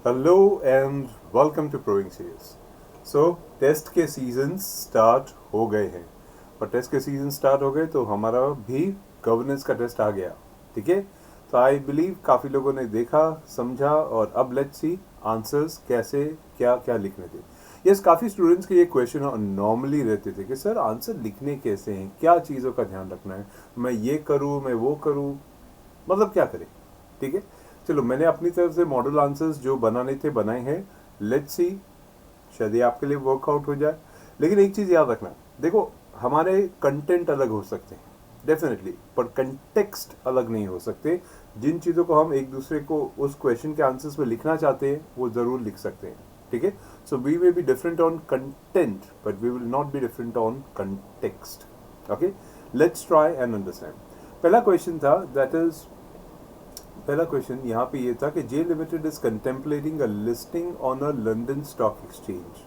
Hello and welcome to प्रोइंग series. So test के season start हो गए हैं और टेस्ट के सीजन स्टार्ट हो गए तो हमारा भी गवर्नेंस का टेस्ट आ गया। ठीक है, तो आई बिलीव काफ़ी लोगों ने देखा समझा और अब लेट्स सी आंसर्स कैसे क्या क्या लिखने थे। यस, काफ़ी स्टूडेंट्स के ये क्वेश्चन नॉर्मली रहते थे कि सर आंसर लिखने कैसे हैं, क्या चीज़ों का ध्यान रखना है, मैं ये करूँ मैं वो करूँ, मतलब क्या करें। ठीक है, चलो मैंने अपनी तरफ से मॉडल आंसर्स जो बनाने थे बनाए हैं। लेट्स सी, शायद ये आपके लिए वर्कआउट हो जाए। लेकिन एक चीज़ याद रखना, देखो हमारे कंटेंट अलग हो सकते हैं डेफिनेटली, पर कंटेक्स्ट अलग नहीं हो सकते। जिन चीज़ों को हम एक दूसरे को उस क्वेश्चन के आंसर्स में लिखना चाहते हैं वो ज़रूर लिख सकते हैं। ठीक है, so we will be different on content but we will not be different on context. Okay, let's try and understand. पहला क्वेश्चन था दैट इज पहला क्वेश्चन यहाँ पे ये था कि J limited is contemplating a listing on a London stock exchange.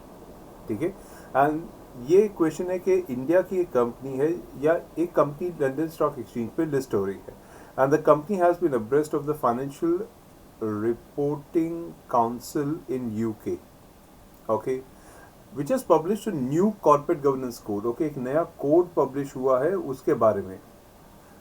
ठीक है, एंड ये क्वेश्चन है कि इंडिया की एक कंपनी है या एक कंपनी लंदन स्टॉक एक्सचेंज पे लिस्ट हो रही है and the company has been abreast of the financial reporting council in UK. Okay, which has publish new corporate governance code. Okay, एक नया कोड पब्लिश हुआ है उसके बारे में,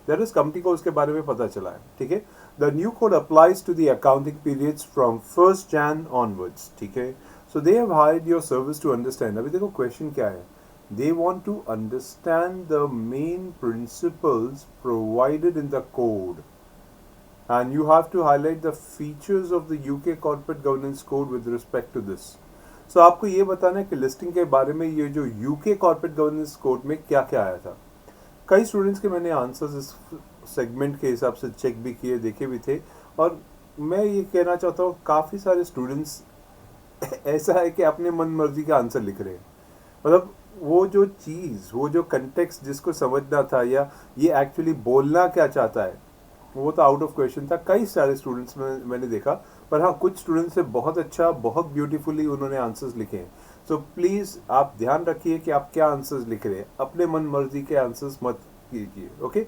दैट इज कंपनी को उसके बारे में पता चला है। ठीक है, the new code applies to the accounting periods from 1 Jan onwards. ठीक है, so they have hired your service to understand. अभी देखो क्वेश्चन क्या है, they want to understand the main principles provided in the code and you have to highlight the features of the UK corporate governance code with respect to this. So आपको ये बताना है कि listing के बारे में ये जो UK corporate governance code में क्या क्या आया था। कई स्टूडेंट्स के मैंने आंसर्स इस सेगमेंट के हिसाब से चेक भी किए, देखे भी थे, और मैं ये कहना चाहता हूँ काफ़ी सारे स्टूडेंट्स ऐसा है कि अपने मन मर्जी का आंसर लिख रहे हैं। मतलब वो जो चीज़, वो जो कंटेक्स्ट जिसको समझना था या ये एक्चुअली बोलना क्या चाहता है वो तो आउट ऑफ क्वेश्चन था। कई सारे स्टूडेंट्स में मैंने देखा, पर हाँ कुछ स्टूडेंट्स से बहुत अच्छा बहुत ब्यूटीफुली उन्होंने आंसर्स लिखे हैं। सो प्लीज़ आप ध्यान रखिए कि आप क्या आंसर्स लिख रहे हैं, अपने मन मर्जी के आंसर्स मत कीजिए। Okay,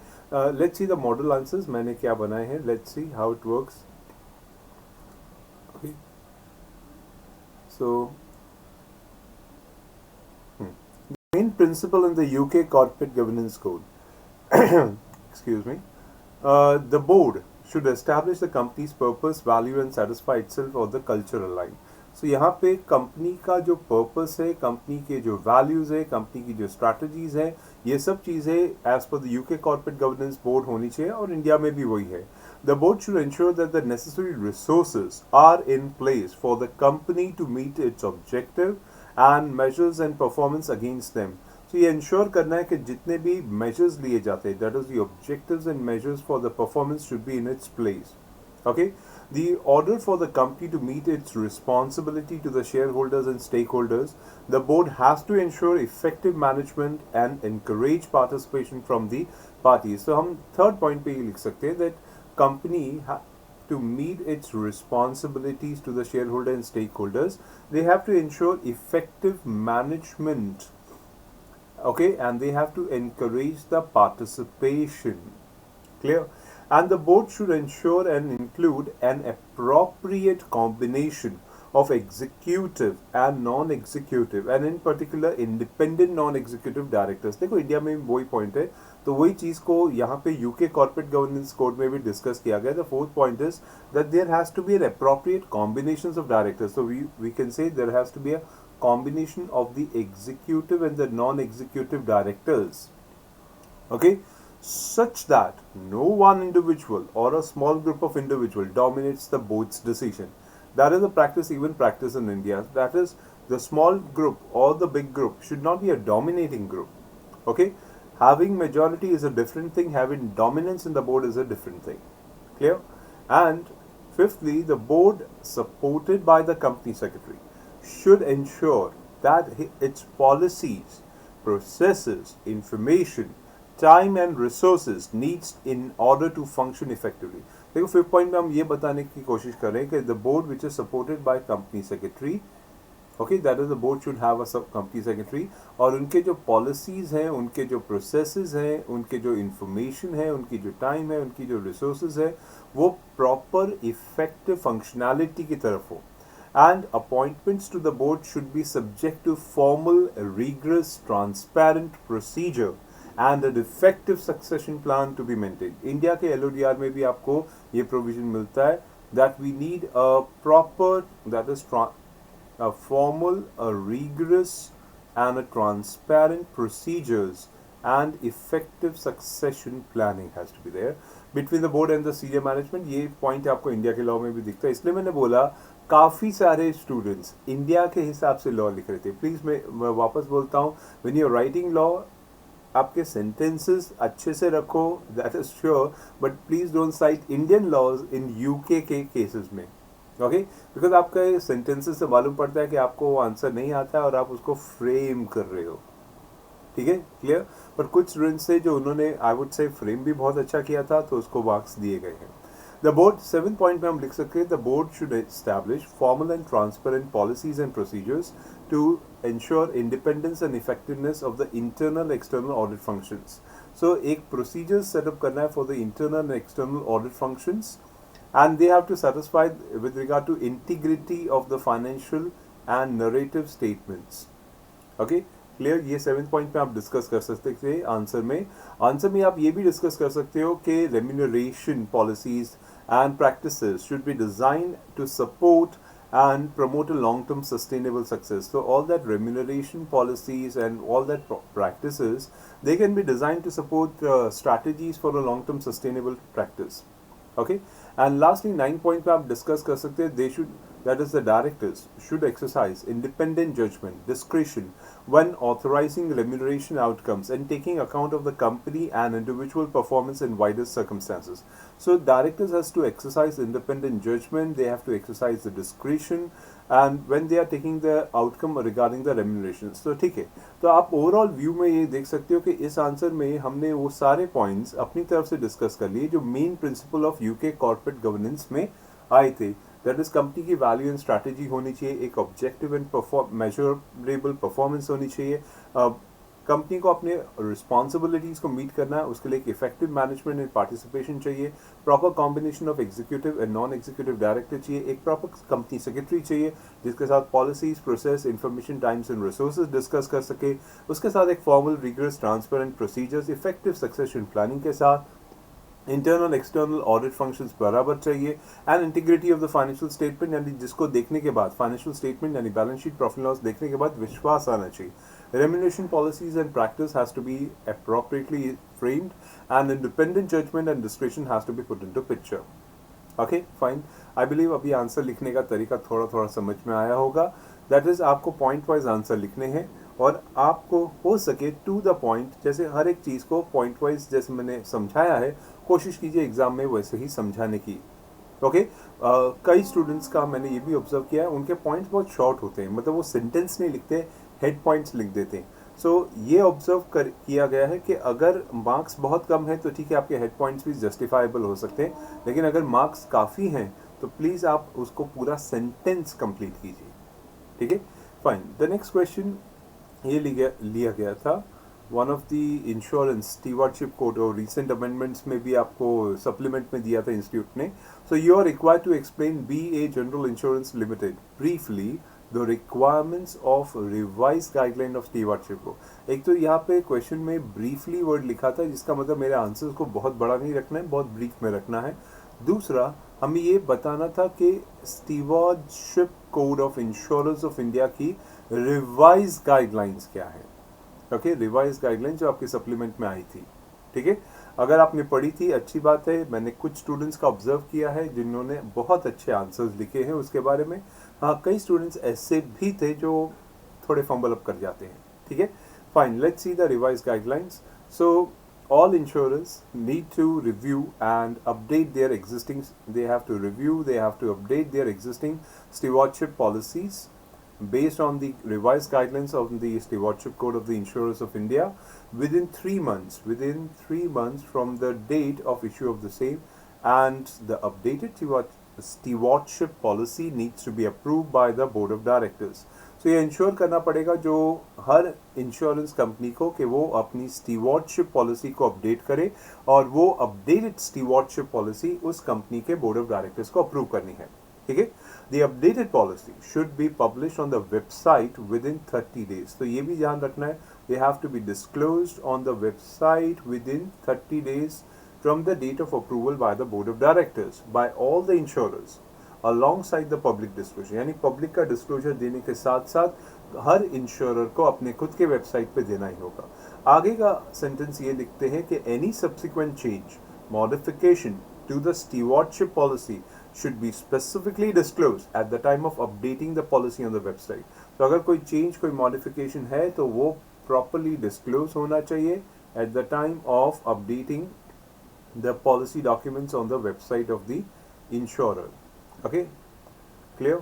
let's see the model answers मैंने क्या बनाए हैं, let's see how it works. Okay, so main principle in the UK corporate governance code. Excuse me. The board should establish the company's purpose, value and satisfy itself or the culture align. So यहाँ पे company का जो purpose है, company के जो values है, company की जो स्ट्रैटेजीज है, ये सब चीज़ें as per the UK corporate governance board होनी चाहिए और इंडिया में भी वही है। The board should ensure that the necessary resources are in place for the company to meet its objective and measures and performance against them. तो ये ensure करना है कि जितने भी मेजर्स लिए जाते हैं, that is the objectives and measures for the performance should be in its place. Okay, the order for the company to meet its responsibility to the shareholders and stakeholders, the board has to ensure effective management and encourage participation from the parties. So हम third point पे ये लिख सकते हैं that company to meet its responsibilities to the shareholder and stakeholders, they have to ensure effective management. Okay, and they have to encourage the participation. Clear? And the board should ensure and include an appropriate combination of executive and non-executive and in particular independent non-executive directors. देखो India में वही point है, तो वही चीज़ को यहाँ पे UK corporate governance code में भी डिस्कस किया गया. The fourth point is that there has to be an appropriate combinations of directors. So we can say there has to be a combination of the executive and the non-executive directors. Okay, such that no one individual or a small group of individual dominates the board's decision. That is a practice, even practice in India. That is, the small group or the big group should not be a dominating group. Okay, having majority is a different thing, having dominance in the board is a different thing. Clear? And fifthly, the board supported by the company secretary should ensure that its policies, processes, information, time and resources needs in order to function effectively. देखो fifth point में हम ये बताने की कोशिश कर रहे हैं कि the board which is supported by company secretary, okay, that is the board should have अ सब कंपनी सेक्रेटरी, और उनके जो पॉलिसीज हैं, उनके जो प्रोसेसेस हैं, उनके जो इंफॉर्मेशन है, उनकी जो टाइम है, उनकी जो रिसोर्सेज है, वो प्रॉपर इफेक्टिव फंक्शनैलिटी की तरफ हो. and appointments to the board should be subject to formal, rigorous, transparent procedure and an effective succession plan to be maintained. India के LODR में भी आपको ये provision मिलता है that we need a proper, that is a formal, a rigorous and a transparent procedures and effective succession planning has to be there between the board and the senior management. ये point आपको India के law में भी दिखता है, इसलिए मैंने बोला काफ़ी सारे स्टूडेंट्स इंडिया के हिसाब से लॉ लिख रहे थे. प्लीज़ मैं वापस बोलता हूँ, when you are writing law आपके सेंटेंसेस अच्छे से रखो, that is sure, but please don't cite Indian laws in UK के केसेस में. ओके, बिकॉज आपका सेंटेंसेस से मालूम पड़ता है कि आपको वो आंसर नहीं आता है और आप उसको फ्रेम कर रहे हो. ठीक है, क्लियर. पर कुछ स्टूडेंट्स थे जो उन्होंने आई वुड से फ्रेम भी बहुत अच्छा किया था, तो उसको मार्क्स दिए गए हैं. द बोर्ड 7 पॉइंट में हम लिख सकते हैं, the board should establish formal and transparent policies and procedures to ensure independence and effectiveness of the internal external audit functions. So एक procedure set up करना है for the internal and external audit functions, and they have to satisfy with regard to integrity of the financial and narrative statements. Okay, clear. ये 7th point में आप discuss कर सकते थे answer में. Answer में आप ये भी डिस्कस कर सकते हो कि remuneration policies and practices should be design to support and promote a long-term sustainable success. So all that remuneration policies and all that practices, they can be designed to support strategies for a long-term sustainable practice. Okay, and lastly 9 point पे आप discuss कर सकते हैं, they should, that is the directors should exercise independent judgment, discretion when authorizing remuneration outcomes and taking account of the company and individual performance in wider circumstances. So directors has to exercise independent judgment, they have to exercise the discretion and when they are taking the outcome regarding the remuneration. So ठीक है, तो आप overall view में ये देख सकते हो कि इस आंसर में हमने वो सारे पॉइंट्स अपनी तरफ से डिस्कस कर लिए जो main principle of UK corporate governance में आए थे. दैट इज कंपनी की वैल्यू एंड स्ट्रैटेजी होनी चाहिए, एक ऑब्जेक्टिव एंड मेजरेबल परफॉर्मेंस होनी चाहिए, कंपनी को अपने रिस्पॉन्सिबिलिटीज़ को मीट करना है, उसके लिए एक इफेक्टिव मैनेजमेंट एंड पार्टिसिपेशन चाहिए, proper combination of executive and non executive director चाहिए, एक प्रॉपर कंपनी सेक्रेटरी चाहिए जिसके साथ policies, process, information, times and resources discuss कर सके, उसके साथ एक formal, rigorous, transparent procedures, effective succession planning के साथ इंटरनल एक्सटर्नल ऑडिट फंक्शंस बराबर चाहिए and integrity of the financial statement, यानी जिसको देखने के बाद फाइनेंशियल स्टेटमेंट यानी बैलेंस शीट, प्रॉफिट लॉस देखने के बाद विश्वास आना चाहिए. Remuneration policies and practice has to be appropriately framed and independent judgment and discretion has to be put into picture. Okay, fine. I believe अभी आंसर लिखने का तरीका थोड़ा थोड़ा समझ में आया होगा. दैट इज आपको पॉइंट वाइज आंसर लिखने हैं और आपको हो सके टू द पॉइंट, जैसे हर एक चीज़ को पॉइंट वाइज जैसे मैंने समझाया है कोशिश कीजिए एग्जाम में वैसे ही समझाने की. ओके, कई स्टूडेंट्स का मैंने ये भी ऑब्जर्व किया है, उनके पॉइंट्स बहुत शॉर्ट होते हैं, मतलब वो सेंटेंस नहीं लिखते, हेड पॉइंट्स लिख देते हैं. सो ये ऑब्जर्व किया गया है कि अगर मार्क्स बहुत कम है तो ठीक है, आपके हेड पॉइंट्स भी जस्टिफाइबल हो सकते हैं, लेकिन अगर मार्क्स काफ़ी हैं तो प्लीज़ आप उसको पूरा सेंटेंस कंप्लीट कीजिए. ठीक है, फाइन. द नेक्स्ट क्वेश्चन ये लिया गया था one of the insurance stewardship code और रिसेंट अमेंडमेंट्स में भी आपको सप्लीमेंट में दिया था इंस्टीट्यूट ने. So you are required to explain BA general insurance limited briefly the requirements of revise guideline of stewardship को. एक तो यहाँ पे क्वेश्चन में ब्रीफली वर्ड लिखा था, जिसका मतलब मेरे आंसर्स को बहुत बड़ा नहीं रखना है, बहुत ब्रीफ में रखना है. दूसरा, हमें ये बताना था कि stewardship code of insurance of India की रिवाइज गाइडलाइंस क्या है. ओके, रिवाइज गाइडलाइन जो आपके सप्लीमेंट में आई थी. ठीक है, अगर आपने पढ़ी थी अच्छी बात है. मैंने कुछ स्टूडेंट्स का ऑब्जर्व किया है जिन्होंने बहुत अच्छे आंसर्स लिखे हैं उसके बारे में. हाँ, कई स्टूडेंट्स ऐसे भी थे जो थोड़े फंबल अप कर जाते हैं. ठीक है, fine. Let's see the revise guidelines. So all insurers need to review and update their existing, they have to update their existing stewardship policies based on the revised guidelines of the stewardship code of the insurers of India within 3 months from the date of issue of the same, and the updated stewardship policy needs to be approved by the board of directors. तो ये ensure करना पड़ेगा जो हर insurance company को कि वो अपनी stewardship policy को अपडेट करे और वो अपडेटेड स्टीवर्डशिप पॉलिसी उस कंपनी के बोर्ड ऑफ डायरेक्टर्स को अप्रूव करनी है. ठीक है। The updated policy should be publish on the website within 30 days. तो ये भी ध्यान रखना है, they have to be disclosed on the website within 30 days from the date of approval by the board of directors by all the insurers alongside the public disclosure। यानी public का disclosure देने के साथ साथ हर insurer को अपने खुद के वेबसाइट पे देना ही होगा। आगे का सेंटेंस ये लिखते हैं कि any subsequent change modification to the stewardship policy should be specifically disclosed at the time of updating the policy on the website। तो अगर कोई चेंज कोई मॉडिफिकेशन है तो वो प्रॉपरली डिस्क्लोज होना चाहिए at the time of updating the policy documents on the website of the insurer। okay, clear।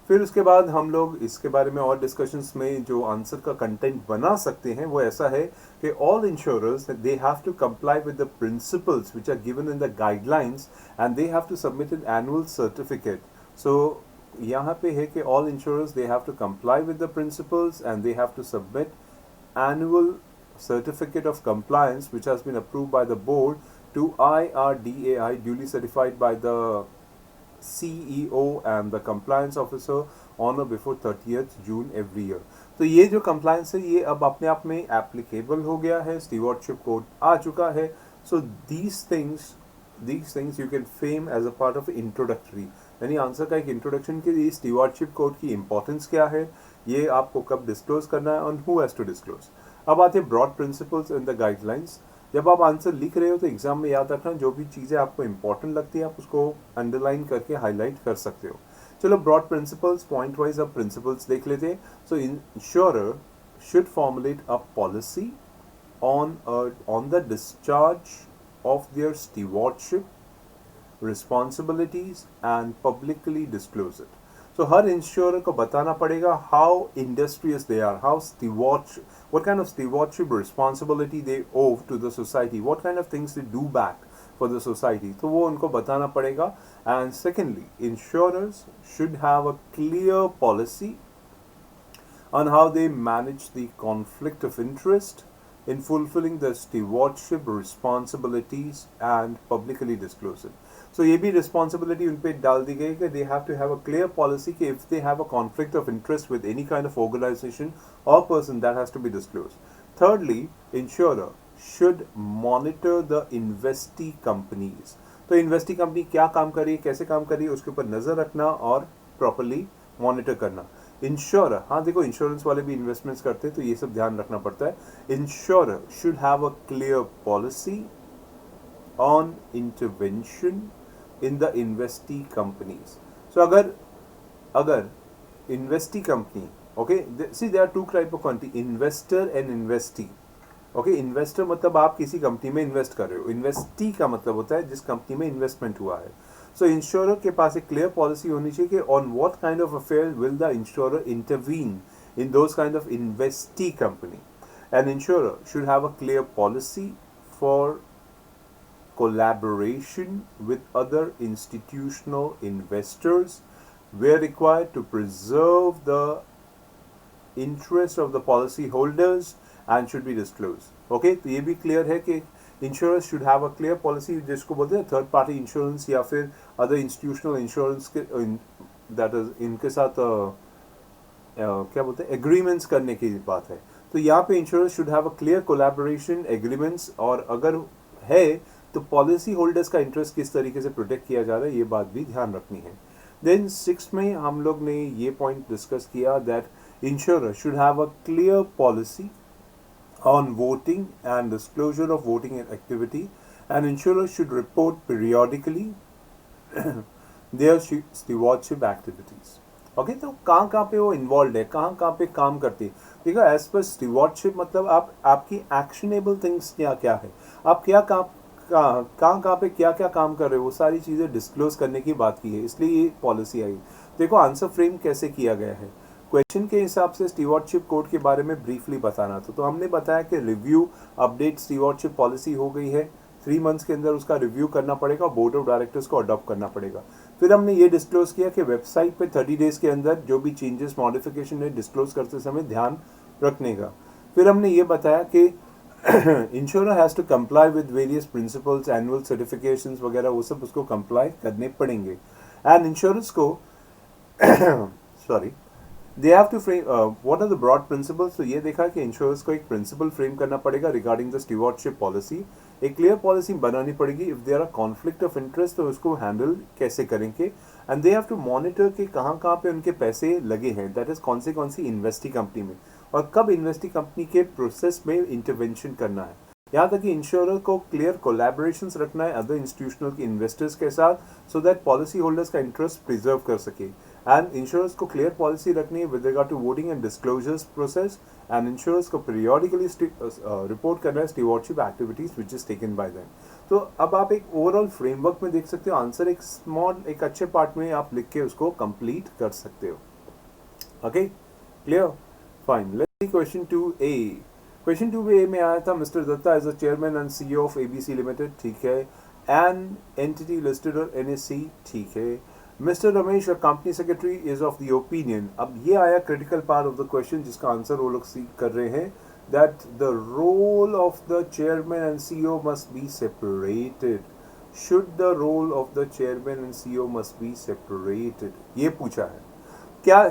फिर उसके बाद हम लोग इसके बारे में और डिस्कशंस में जो आंसर का कंटेंट बना सकते हैं वो ऐसा है कि all insurers they have to comply with the principles which are given in the guidelines and they have to submit an annual certificate. So यहाँ पे है कि all insurers they have to comply with the principles and they have to submit annual certificate of compliance which has been approved by the board to IRDAI, duly certified by the CEO and the compliance officer on or before 30th June every year। तो ये जो compliance है ये अब अपने आप में applicable हो गया है, stewardship code आ चुका है। So these things you can frame as a part of introductory। यानी आंसर का एक इंट्रोडक्शन के लिए स्टीवर्डशिप कोड की इंपॉर्टेंस क्या है, ये आपको कब डिस्क्लोज करना है, और हु हैज टू डिस्क्लोज। अब आते हैं broad principles in the guidelines. जब आप आंसर लिख रहे हो तो एग्जाम में याद रखना जो भी चीज़ें आपको इंपॉर्टेंट लगती है आप उसको अंडरलाइन करके हाईलाइट कर सकते हो। चलो ब्रॉड प्रिंसिपल्स पॉइंट वाइज अब प्रिंसिपल्स देख लेते हैं। So insurer should formulate a policy on the discharge of their stewardship responsibilities and publicly disclose it। So हर इंश्योरर को बताना पड़ेगा how industrious they are, how stewardship, what kind of stewardship responsibility they owe to the society, what kind of things they do back for the society। तो वो उनको बताना पड़ेगा। And secondly, insurers should have a clear policy on how they manage the conflict of interest in fulfilling the stewardship responsibilities and publicly disclose it। So ये भी responsibility उन पे डाल दी गई कि they have to have a clear policy कि if they have a conflict of interest with any kind of organization or person that has to be disclosed। Thirdly, insurer should monitor the investee companies। तो investee company क्या काम कर रही है, कैसे काम कर रही है, उसके ऊपर नजर रखना और properly monitor करना। इंश्योरर, हाँ देखो इंश्योरेंस वाले भी इन्वेस्टमेंट्स करते हैं तो ये सब ध्यान रखना पड़ता है। Insurer should have a clear policy on intervention in the investee companies. So अगर investee company, okay see there are two type of company, investor and investee. Okay, investor मतलब आप किसी कंपनी में इन्वेस्ट कर रहे हो, इन्वेस्टी का मतलब होता है जिस कंपनी में इन्वेस्टमेंट हुआ है। सो इंश्योरर के पास एक क्लियर पॉलिसी होनी चाहिए कि on what kind of affair will the insurer intervene in those kind of investee company. An insurer should have a clear policy for collaboration with other institutional investors where required to preserve the interest of the policy holders and should be disclosed। okay, तो ये भी clear है कि insurance should have a clear policy जिसको बोलते हैं third party insurance या फिर अदर इंस्टीट्यूशनल इंश्योरेंस के दैट इज इनके साथ क्या बोलते हैं एग्रीमेंट्स करने की बात है। तो यहाँ पे insurance should have a clear collaboration agreements, और अगर है तो पॉलिसी होल्डर्स का इंटरेस्ट किस तरीके से प्रोटेक्ट किया जा रहा है ये बात भी ध्यान रखनी है। देन 6 में हम लोग ने ये पॉइंट डिस्कस किया that insurer should have a clear policy on voting and disclosure of voting activity, and insurers should report periodically their stewardship activities। Okay, तो कहाँ पे वो इन्वॉल्व है, कहाँ पे काम करती है। देखो एज पर स्टीवर्डशिप मतलब आपकी एक्शनेबल थिंग्स क्या क्या है, आप क्या कहाँ पे क्या क्या काम कर रहे हो, वो सारी चीज़ें डिस्क्लोज करने की बात की है, इसलिए ये पॉलिसी आई। देखो आंसर फ्रेम कैसे किया गया है, क्वेश्चन के हिसाब से स्टीवर्डशिप कोड के बारे में ब्रीफली बताना था। तो हमने बताया कि रिव्यू अपडेट स्टीवर्डशिप पॉलिसी हो गई है, 3 मंथ्स के अंदर उसका रिव्यू करना पड़ेगा, बोर्ड ऑफ डायरेक्टर्स को अडॉप्ट करना पड़ेगा। फिर हमने ये डिस्क्लोज किया कि वेबसाइट पे 30 डेज के अंदर जो भी चेंजेस मॉडिफिकेशन है डिस्क्लोज करते समय ध्यान रखने का। फिर हमने ये बताया कि insurer has to comply with various principles, annual certifications वगैरह वो सब उसको कंप्लाई करने पड़ेंगे। एंड इंश्योरेंस को sorry they have to frame what are the broad principles. तो ये देखा कि इंश्योरेंस को एक प्रिंसिपल फ्रेम करना पड़ेगा रिगार्डिंग द स्टीवर्डशिप पॉलिसी। एक क्लियर पॉलिसी बनानी पड़ेगी। If there are conflict of interest तो उसको हैंडल कैसे करेंगे। And they have to monitor कि कहाँ कहाँ पे उनके पैसे लगे हैं, दैट इज कौन सी इन्वेस्टी कंपनी में, और कब इन्वेस्टी कंपनी के प्रोसेस में इंटरवेंशन करना है। यहाँ तक कि इंश्योरर को क्लियर कोलैबोरेशंस रखना है अदर इंस्टीट्यूशनल इन्वेस्टर्स के साथ, सो दैट पॉलिसी होल्डर्स का इंटरेस्ट प्रिजर्व कर सके। एंड इंश्योरेंस को क्लियर पॉलिसी रखनी है with regard to voting and disclosures process. And insurance को पीरियोडिकली रिपोर्ट करना है stewardship activities which is taken by them. तो अब आप एक ओवरऑल फ्रेमवर्क में देख सकते हो, आंसर एक स्मॉल एक अच्छे पार्ट में आप लिख के उसको कंप्लीट कर सकते हो। Okay, clear, fine. Let's see question 2A। Question 2A में आया था mister Datta as a chairman and CEO of ABC limited, ठीक है, एन एंटिटी लिस्टेड और एनएससी, ठीक है। Mister Ramesh a company secretary is of the opinion. अब ये आया critical part of the question जिसका आंसर वो लोग सीख कर रहे हैं, that the role of the chairman and CEO must be separated. Should the role of the chairman and CEO must be separated, ये पूछा है। क्या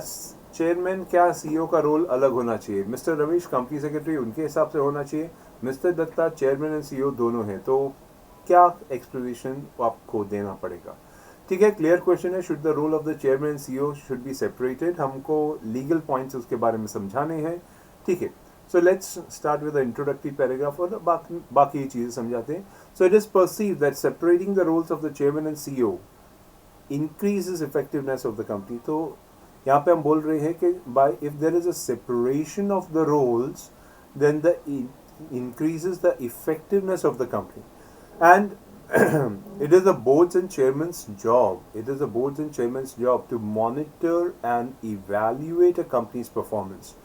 चेयरमैन क्या सीईओ का रोल अलग होना चाहिए? मिस्टर रमेश कंपनी सेक्रेटरी उनके हिसाब से होना चाहिए, mister Datta chairman and CEO दोनों हैं, तो क्या एक्सप्लेनेशन आपको देना पड़ेगा? ठीक है, क्लियर क्वेश्चन है, should the role of the chairman and CEO should be separated. हमको लीगल पॉइंट्स उसके बारे में समझाने हैं, ठीक है। So let's start with the introductory paragraph और बाकी चीजें समझाते हैं। So it is perceive that separating the roles of the chairman and CEO increases effectiveness of the company। तो यहाँ पे हम बोल रहे हैं कि by if there is a separation of the roles then the increases the effectiveness of the company and it is the boards and chairman's job to monitor and evaluate a company's performance।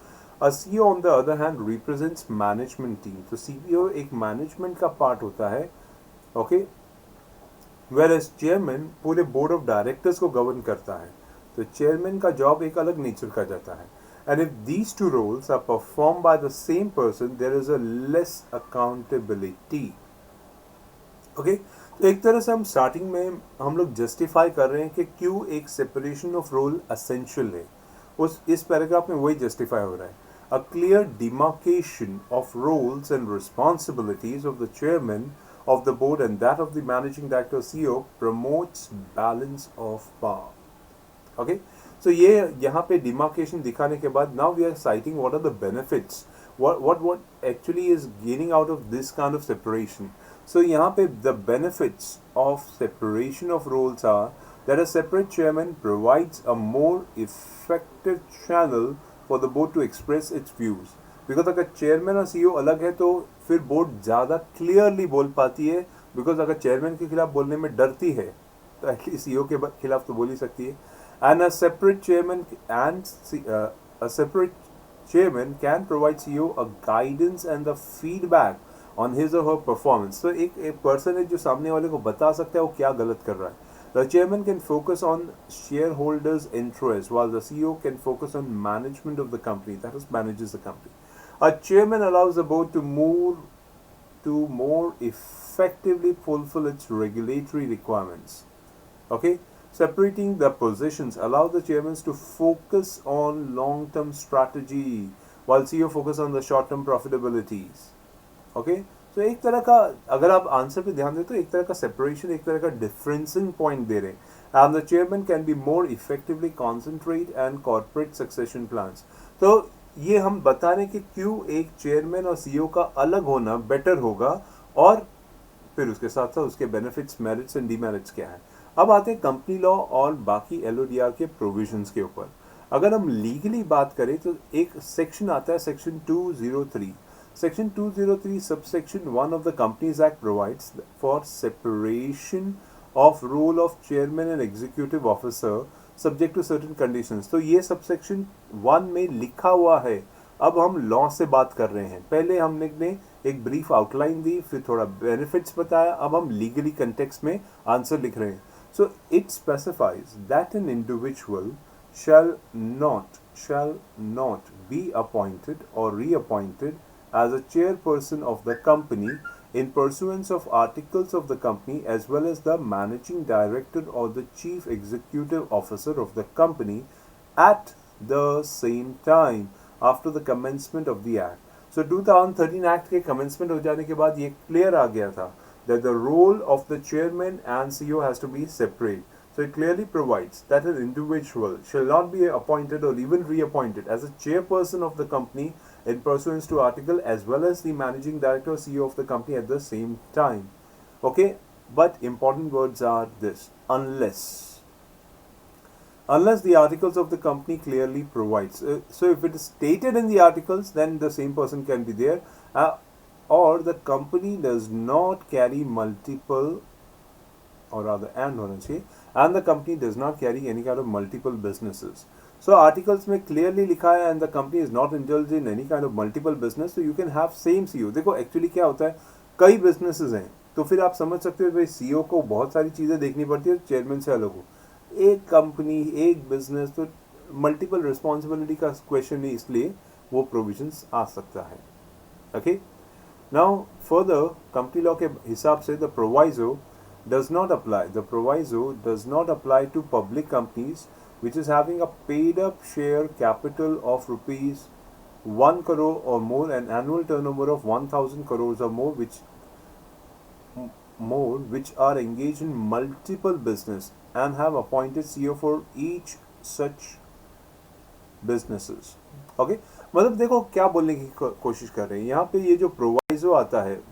A CEO on the other hand represents management team। तो CEO एक management का part होता है, okay, whereas chairman पूरे board of directors को govern करता है। तो चेयरमैन का जॉब एक अलग नेचर का जाता है। And if these two roles are perform by the same person there is a less accountability. Okay, तो एक तरह से हम स्टार्टिंग में हम लोग जस्टिफाई कर रहे हैं कि क्यों एक सेपरेशन ऑफ रोल असेंशियल है। उस इस पैराग्राफ में वही जस्टिफाई हो रहा है। A clear demarcation of roles and responsibilities of the chairman of the board and that of the managing director CEO promotes balance of power। Okay, so ये यहाँ पे demarcation दिखाने के बाद now we are citing what are the benefits, what actually is gaining out of this kind of separation। So यहाँ पे the benefits of separation of roles are that a separate chairman provides a more effective channel for the board to express its views। Because अगर chairman और CEO अलग है तो फिर board ज़्यादा clearly बोल पाती है। बिकॉज अगर चेयरमैन के खिलाफ बोलने में डरती है तो एटलीस्ट सीईओ के खिलाफ तो बोल ही सकती है। And a separate chairman can provide CEO a guidance and the feedback on his और हर परफॉर्मेंस। तो एक पर्सन है जो सामने वाले को बता सकता है वो क्या गलत कर रहा है। The chairman can focus on shareholders' interest, while the CEO can focus on management of the company, that is, manages the company। A chairman allows the board to more effectively fulfill its regulatory requirements। Okay, separating the positions allow the chairmen to focus on long-term strategy, while CEO focus on the short-term profitabilities। Okay, तो एक तरह का अगर आप answer पे ध्यान दें तो एक तरह का सेपरेशन, एक तरह का डिफरेंसिंग पॉइंट दे रहे हैं। And the chairman can be more effectively concentrate and corporate succession plans. तो ये हम बता रहे हैं कि क्यों एक चेयरमैन और सीईओ का अलग होना बेटर होगा, और फिर उसके साथ साथ उसके बेनिफिट्स, मेरिट्स एंड डीमेरिट्स क्या है। अब आते हैं कंपनी लॉ और बाकी एलओडीआर के प्रोविजंस के ऊपर। अगर हम लीगली बात करें तो एक सेक्शन आता है, section 203। Section 203 subsection 1 of the Companies Act provides for separation of role of chairman and executive officer subject to certain conditions। तो ये subsection 1 में लिखा हुआ है। अब हम लॉ से बात कर रहे हैं। पहले हमने एक ब्रीफ आउटलाइन दी, फिर थोड़ा बेनिफिट्स बताया, अब हम लीगली कंटेक्स्ट में आंसर लिख रहे हैं। So it specifies that an individual shall not be appointed or reappointed as a chairperson of the company in pursuance of articles of the company as well as the managing director or the chief executive officer of the company at the same time after the commencement of the act. So 2013 act के commencement हो जाने के बाद ये clear आ गया था that the role of the chairman and CEO has to be separate. So it clearly provides that an individual shall not be appointed or even reappointed as a chairperson of the company in pursuance to article as well as the managing director or CEO of the company at the same time. Okay, but important words are this: unless the articles of the company clearly provides. So if it is stated in the articles, then the same person can be there, or the company does not carry multiple, or rather and होना चाहिए, and the company does not carry any kind of multiple businesses. So articles में clearly लिखा है and the company is not indulged in any kind of multiple business, so you can have same CEO. देखो actually क्या होता है, कई businesses हैं, तो फिर आप समझ सकते हो भाई CEO को बहुत सारी चीज़ें देखनी पड़ती है, चेयरमैन से अलग हो. एक कंपनी, एक बिजनेस, तो मल्टीपल रिस्पॉन्सिबिलिटी का क्वेश्चन नहीं, इसलिए वो प्रोविजंस आ सकता है. Okay, now further company law के हिसाब से the proviso does not apply. The proviso does not apply to public companies which is having a paid up share capital of rupees 1 crore or more and annual turnover of 1000 crores or more which are engaged in multiple business and have appointed CEO for each such businesses. Okay, मतलब देखो क्या बोलने की कोशिश कर रहे हैं यहाँ पे. ये जो प्रोवाइजो आता है,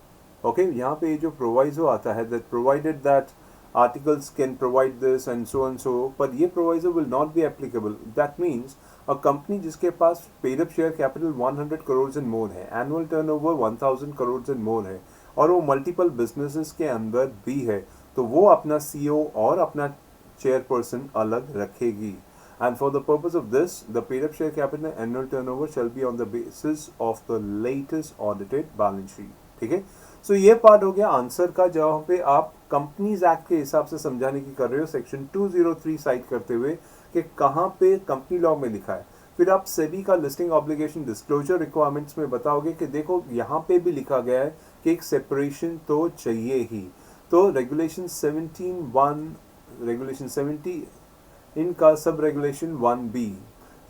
ओके, यहाँ पे ये जो प्रोवाइजो आता है that provided that articles can provide this and so, पर ये proviso will not be applicable. That means a company जिसके पास paid up share capital 100 crores and more है, annual turnover 1000 crores and more है, और वो multiple businesses के अंदर भी है, तो वो अपना CEO और अपना चेयरपर्सन अलग रखेगी. And for the purpose of this, the paid up share capital and annual turnover shall be on the basis of the latest audited balance sheet. ठीक है, सो ये पार्ट हो गया आंसर का, जहाँ पे आप कंपनीज एक्ट के हिसाब से समझाने की कर रहे हो, सेक्शन 203 साइट करते हुए कि कहाँ पे कंपनी लॉ में लिखा है. फिर आप सेबी का लिस्टिंग ऑब्लिगेशन डिस्क्लोजर रिक्वायरमेंट्स में बताओगे कि देखो यहाँ पे भी लिखा गया है कि एक सेपरेशन तो चाहिए ही. तो रेगुलेशन 70 इनका सब रेगुलेशन 1B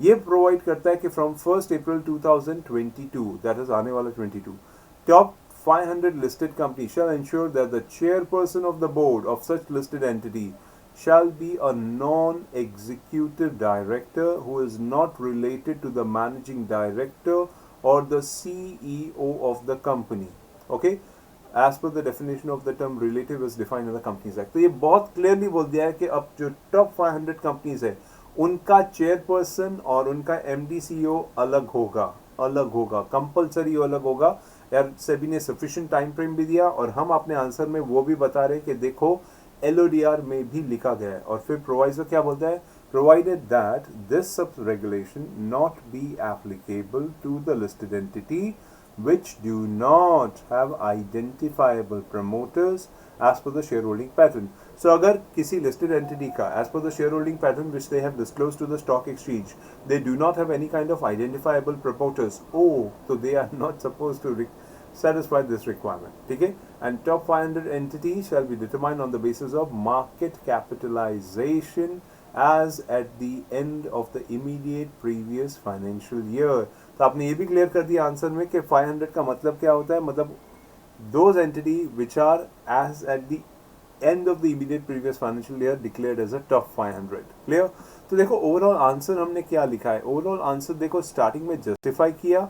ये प्रोवाइड करता है कि फ्रॉम 1 अप्रैल 2022, दैट इज आने वाला 22, top 500 listed company shall ensure that the chairperson of the board of such listed entity shall be a non-executive director who is not related to the managing director or the CEO of the company. Okay, as per the definition of the term relative is defined in the Companies Act. तो ये बहुत clearly बोल दिया है कि अब जो top 500 companies है उनका chairperson और उनका MD CEO अलग होगा, कंपल्सरी अलग होगा. यार सेबी ने सफिशिएंट टाइम फ्रेम भी दिया और हम अपने आंसर में वो भी बता रहे हैं कि देखो LODR में भी लिखा गया है. और फिर प्रोवाइजर क्या बोलता है, provided that this sub regulation not be applicable to the listed entity which do not have identifiable promoters as per the shareholding pattern. So अगर किसी listed entity का as per the shareholding pattern which they have disclosed to the stock exchange, they do not have any kind of identifiable promoters, so they are not supposed to satisfy this requirement. ठीक है, and top 500 entities shall be determined on the basis of market capitalization as at the end of the immediate previous financial year. तो आपने ये भी clear कर दिया answer में कि 500 का मतलब क्या होता है, मतलब those entity which are as at the end of the immediate previous financial year declared as a top 500. Clear. तो देखो ओवरऑल आंसर हमने क्या लिखा है. ओवरऑल आंसर देखो स्टार्टिंग में जस्टिफाई किया,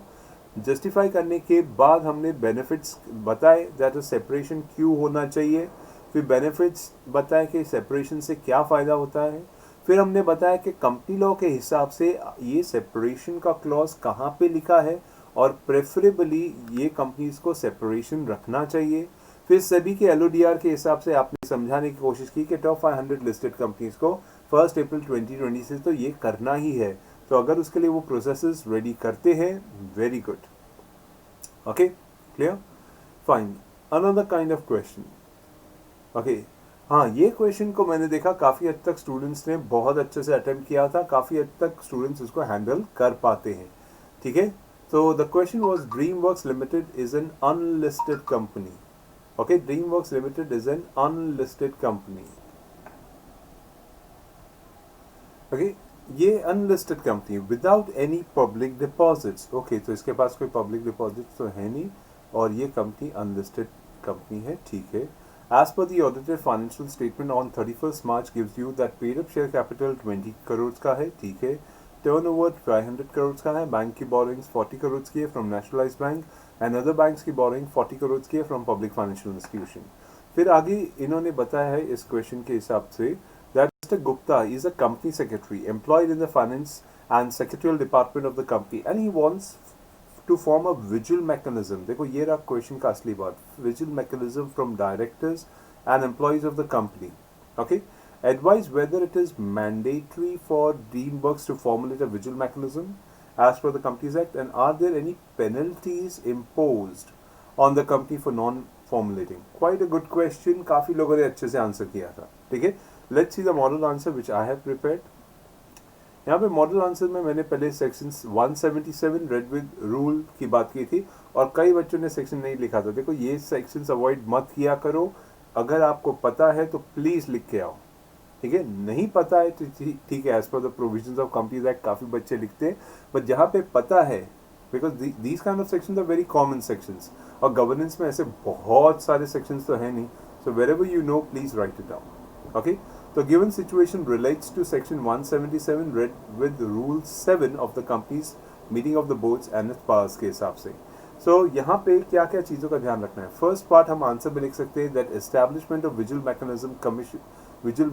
जस्टिफाई करने के बाद हमने बेनिफिट्स बताए दैट इज सेपरेशन क्यों होना चाहिए, फिर बेनिफिट्स बताए कि सेपरेशन से क्या फ़ायदा होता है, फिर हमने बताया कि कंपनी लॉ के हिसाब से ये सेपरेशन का क्लॉज कहाँ पे लिखा है और प्रेफरेबली ये कंपनीज को सेपरेशन रखना चाहिए. फिर सभी के LODR के हिसाब से आपने समझाने की कोशिश की कि टॉप 500 लिस्टेड कंपनीज को 1 अप्रैल 2020 से तो ये करना ही है. तो अगर उसके लिए वो प्रोसेसेस रेडी करते हैं, very good. Okay, clear, fine. Another kind of question. Okay, हाँ, ये क्वेश्चन को मैंने देखा काफ़ी हद तक स्टूडेंट्स ने बहुत अच्छे से अटेम्प्ट किया था, काफ़ी हद तक स्टूडेंट्स इसको हैंडल कर पाते हैं. ठीक है, तो the question was DreamWorks limited is an unlisted company. Okay, DreamWorks Limited is an unlisted company. Okay, ये unlisted company without any public deposits. Okay, तो इसके पास कोई पब्लिक डिपॉजिट्स तो है नहीं और ये कंपनी अनलिस्टेड कंपनी है. ठीक है. As per the audited financial statement on 31st March gives you that paid up share capital 20 crore का है. ठीक है. टर्नओवर 500 करोड़ का है. बैंक की बोरोइंग्स 40 करोड़ की है from nationalised bank and other banks की बोरोइंग 40 करोड़ की है फ्रॉम पब्लिक फाइनेंशियल इंस्टीट्यूशन. फिर आगे इन्होंने बताया है इस क्वेश्चन के हिसाब से that Mr. Gupta is a company secretary employed in the finance and secretarial department of the company and he wants to form a vigil mechanism. देखो ये रहा क्वेश्चन का असली बात. Vigil mechanism from directors and employees of the company. Okay. Advise whether it is mandatory for DreamWorks to formulate a vigil mechanism as per the Companies Act and are there any penalties imposed on the company for non-formulating? Quite a good question. काफी लोगों ने अच्छे से answer किया था. ठीक है. Let's see the model answer which I have prepared. यहाँ पे मॉडल आंसर में मैंने पहले सेक्शन 177 रेड विद रूल की बात की थी और कई बच्चों ने सेक्शन नहीं लिखा था. देखो ये सेक्शंस अवॉइड मत किया करो. अगर आपको पता है तो प्लीज लिख के आओ. ठीक है. नहीं पता है तो ठीक है. As per the provisions of companies act काफी बच्चे लिखते हैं बट जहाँ पे पता है because these kind of sections are very common sections और गवर्नेंस में ऐसे बहुत सारे सेक्शंस तो है नहीं. So wherever you know please write it down. Okay, the given situation relates to section 177 read with rule 7 of the company's meeting of the boards and its powers के हिसाब से. So यहाँ पे क्या क्या चीज़ों का ध्यान रखना है. फर्स्ट पार्ट हम आंसर में लिख सकते हैं that establishment of vigil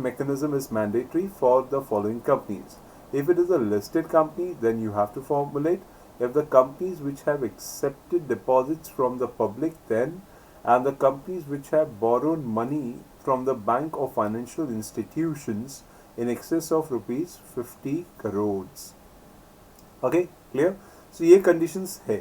mechanism is mandatory for the following companies. If it is a listed company, then you have to formulate. If the companies which have accepted deposits from the public, then and the companies which have borrowed money from the bank or financial institutions in excess of rupees 50 crores. Okay, clear? So ये conditions है.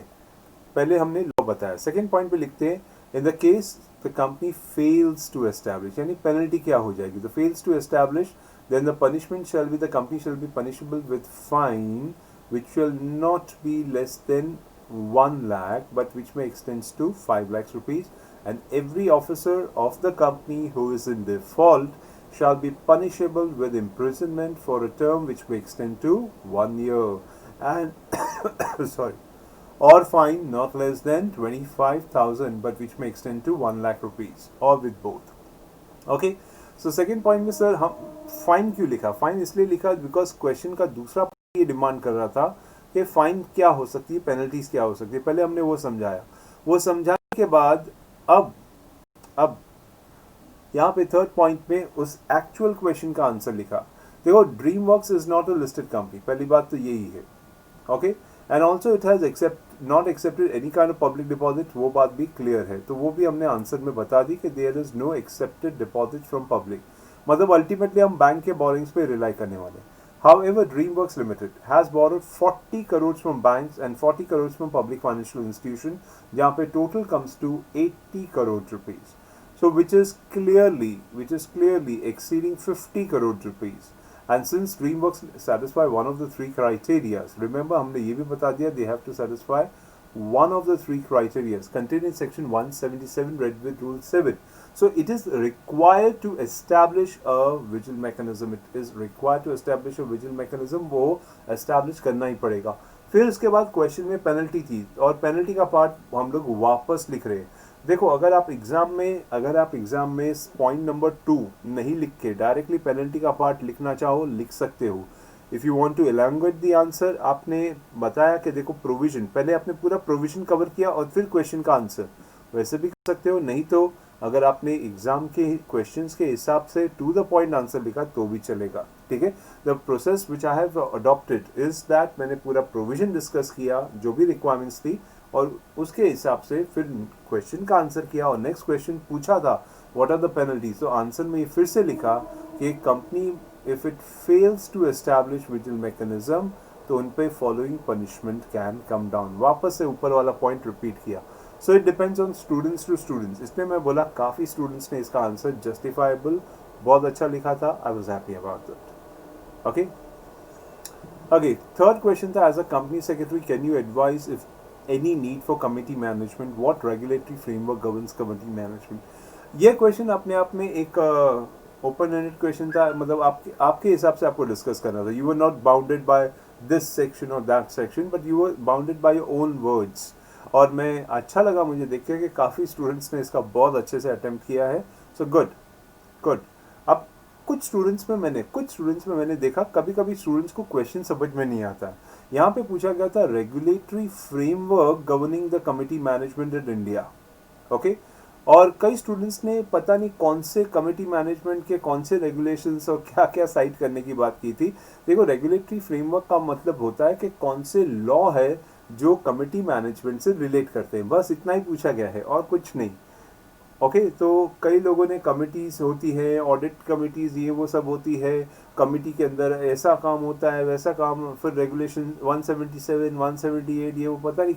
पहले हमने law बताया. Second point पे लिखते हैं in the case the company fails to establish, यानी penalty क्या हो जाएगी. तो fails to establish, then the punishment shall be the company shall be punishable with fine which shall not be less than 1 lakh but which may extend to 5 lakhs rupees. And every officer of the company who is in default shall be punishable with imprisonment for a term which may extend to 1 year and sorry, or fine not less than 25,000 but which may extend to 1 lakh rupees or with both. Okay, so second point में sir हम fine क्यों लिखा. Fine इसलिए लिखा because question का दूसरा ये demand कर रहा था कि फाइन क्या हो सकती है, पेनल्टीज क्या हो सकती है. पहले हमने वो समझाया. वो समझाने के बाद अब यहाँ पे थर्ड पॉइंट में उस एक्चुअल क्वेश्चन का आंसर लिखा. देखो DreamWorks is not a listed company. पहली बात तो यही है. Okay, and also it has not accepted any kind of public deposit. वो बात भी क्लियर है. तो वो भी हमने आंसर में बता दी कि there is no accepted deposit from public. मतलब अल्टीमेटली हम बैंक के बोरिंग्स पे रिलाई करने वाले. However, DreamWorks Limited has borrowed 40 crores from banks and 40 crores from public financial institution, जहाँ पे total comes to 80 crore rupees. So, which is clearly exceeding 50 crore rupees. And since DreamWorks satisfy one of the three criteria, remember हमने ये भी बता दिया they have to satisfy one of the three criteria contained in section 177 read with rule 7. So it is required to establish a vigil mechanism. It is required to establish a vigil mechanism. वो establish करना ही पड़ेगा. फिर उसके बाद question में penalty थी और penalty का पार्ट हम लोग वापस लिख रहे हैं. देखो अगर आप एग्जाम में पॉइंट नंबर 2 नहीं लिख के डायरेक्टली पेनल्टी का पार्ट लिखना चाहो लिख सकते हो. If you want to elongate the answer, आपने बताया कि देखो प्रोविजन, पहले आपने पूरा प्रोविजन कवर किया और फिर क्वेश्चन का आंसर, वैसे भी कर सकते हो. नहीं तो अगर आपने एग्जाम के क्वेश्चंस के हिसाब से टू द पॉइंट आंसर लिखा तो भी चलेगा. ठीक है. The process which I have adopted is that मैंने पूरा प्रोविजन डिस्कस किया जो भी रिक्वायरमेंट्स थी और उसके हिसाब से फिर क्वेश्चन का आंसर किया और नेक्स्ट क्वेश्चन पूछा था व्हाट आर द पेनल्टीज. तो आंसर में फिर से लिखा कि company if it fails to establish vigil mechanism तो उन पे following punishment can come down. वापस से ऊपर वाला पॉइंट रिपीट किया. So it depends on students to students. इसलिए मैं बोला काफ़ी स्टूडेंट्स ने इसका आंसर जस्टिफाइबल बहुत अच्छा लिखा था. I was happy about that. Okay, third question था as a company secretary can you advise if any need for committee management? What regulatory framework governs committee managment? ये क्वेश्चन अपने आप में एक ओपन एंडेड क्वेश्चन था, मतलब आपके हिसाब से आपको डिस्कस करना था. You were not bounded by this section और that section, but you were bounded by your own words. और मैं अच्छा लगा मुझे देख के कि काफ़ी स्टूडेंट्स ने इसका बहुत अच्छे से अटेम्प्ट किया है. So good good. अब कुछ स्टूडेंट्स में मैंने देखा कभी कभी स्टूडेंट्स को क्वेश्चन समझ में नहीं आता. यहाँ पे पूछा गया था regulatory framework governing the committee management in India. Okay. और कई स्टूडेंट्स ने पता नहीं कौन से कमिटी मैनेजमेंट के कौन से रेगुलेशंस और क्या क्या साइट करने की बात की थी. देखो, रेगुलेटरी फ्रेमवर्क का मतलब होता है कि कौन से लॉ है जो कमिटी मैनेजमेंट से रिलेट करते हैं. बस इतना ही पूछा गया है और कुछ नहीं. ओके. तो कई लोगों ने कमिटीज़ होती है, ऑडिट कमिटीज़ ये वो सब होती है, कमिटी के अंदर ऐसा काम होता है वैसा काम, फिर रेगुलेशन 177 178 ये वो पता नहीं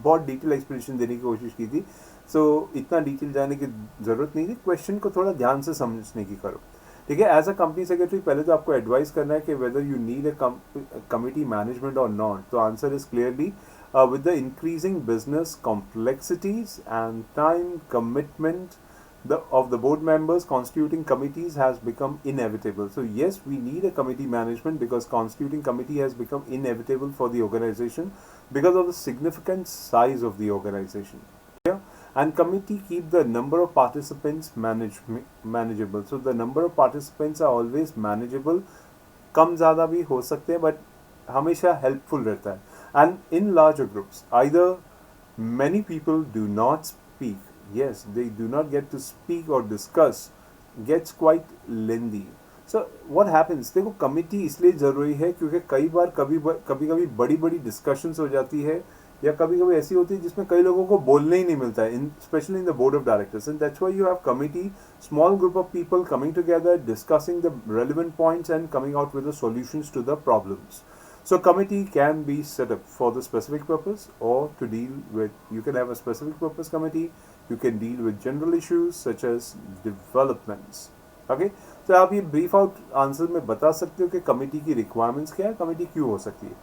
बहुत डिटेल एक्सप्लेनेशन देने की कोशिश की थी. सो इतना डिटेल जाने की ज़रूरत नहीं थी. क्वेश्चन को थोड़ा ध्यान से समझने की करो. ठीक है. एज अ कंपनी सेक्रेटरी पहले तो आपको एडवाइस करना है कि whether you need a committee management और नॉट. तो answer is clearly with the increasing business complexities and time commitment of the board members, constituting committees has become inevitable. So yes, we need a committee management because constituting committee has become inevitable for the organization because of the significant size of the organization. Yeah? And committee keep the number of participants manageable. So the number of participants are always manageable. कम ज़्यादा भी हो सकते हैं, but हमेशा helpful रहता है. And in larger groups, either many people do not speak. Yes, they do not get to speak or discuss. Gets quite lengthy. So what happens? देखो, committee इसलिए ज़रूरी है क्योंकि कई बार कभी बड़ी बड़ी डिस्कशंस हो जाती है, या कभी कभी ऐसी होती है जिसमें कई लोगों को बोलने ही नहीं मिलता है, specially in the board of directors. And that's why you have committee, small group of people coming together, discussing the relevant points and coming out with the solutions to the problems. So committee can be set up for the specific purpose or to deal with, you can have a specific purpose committee, you can deal with general issues such as developments. Okay, तो आप ये brief out answer में बता सकते हो कि committee की requirements क्या है, committee क्यों हो सकती है.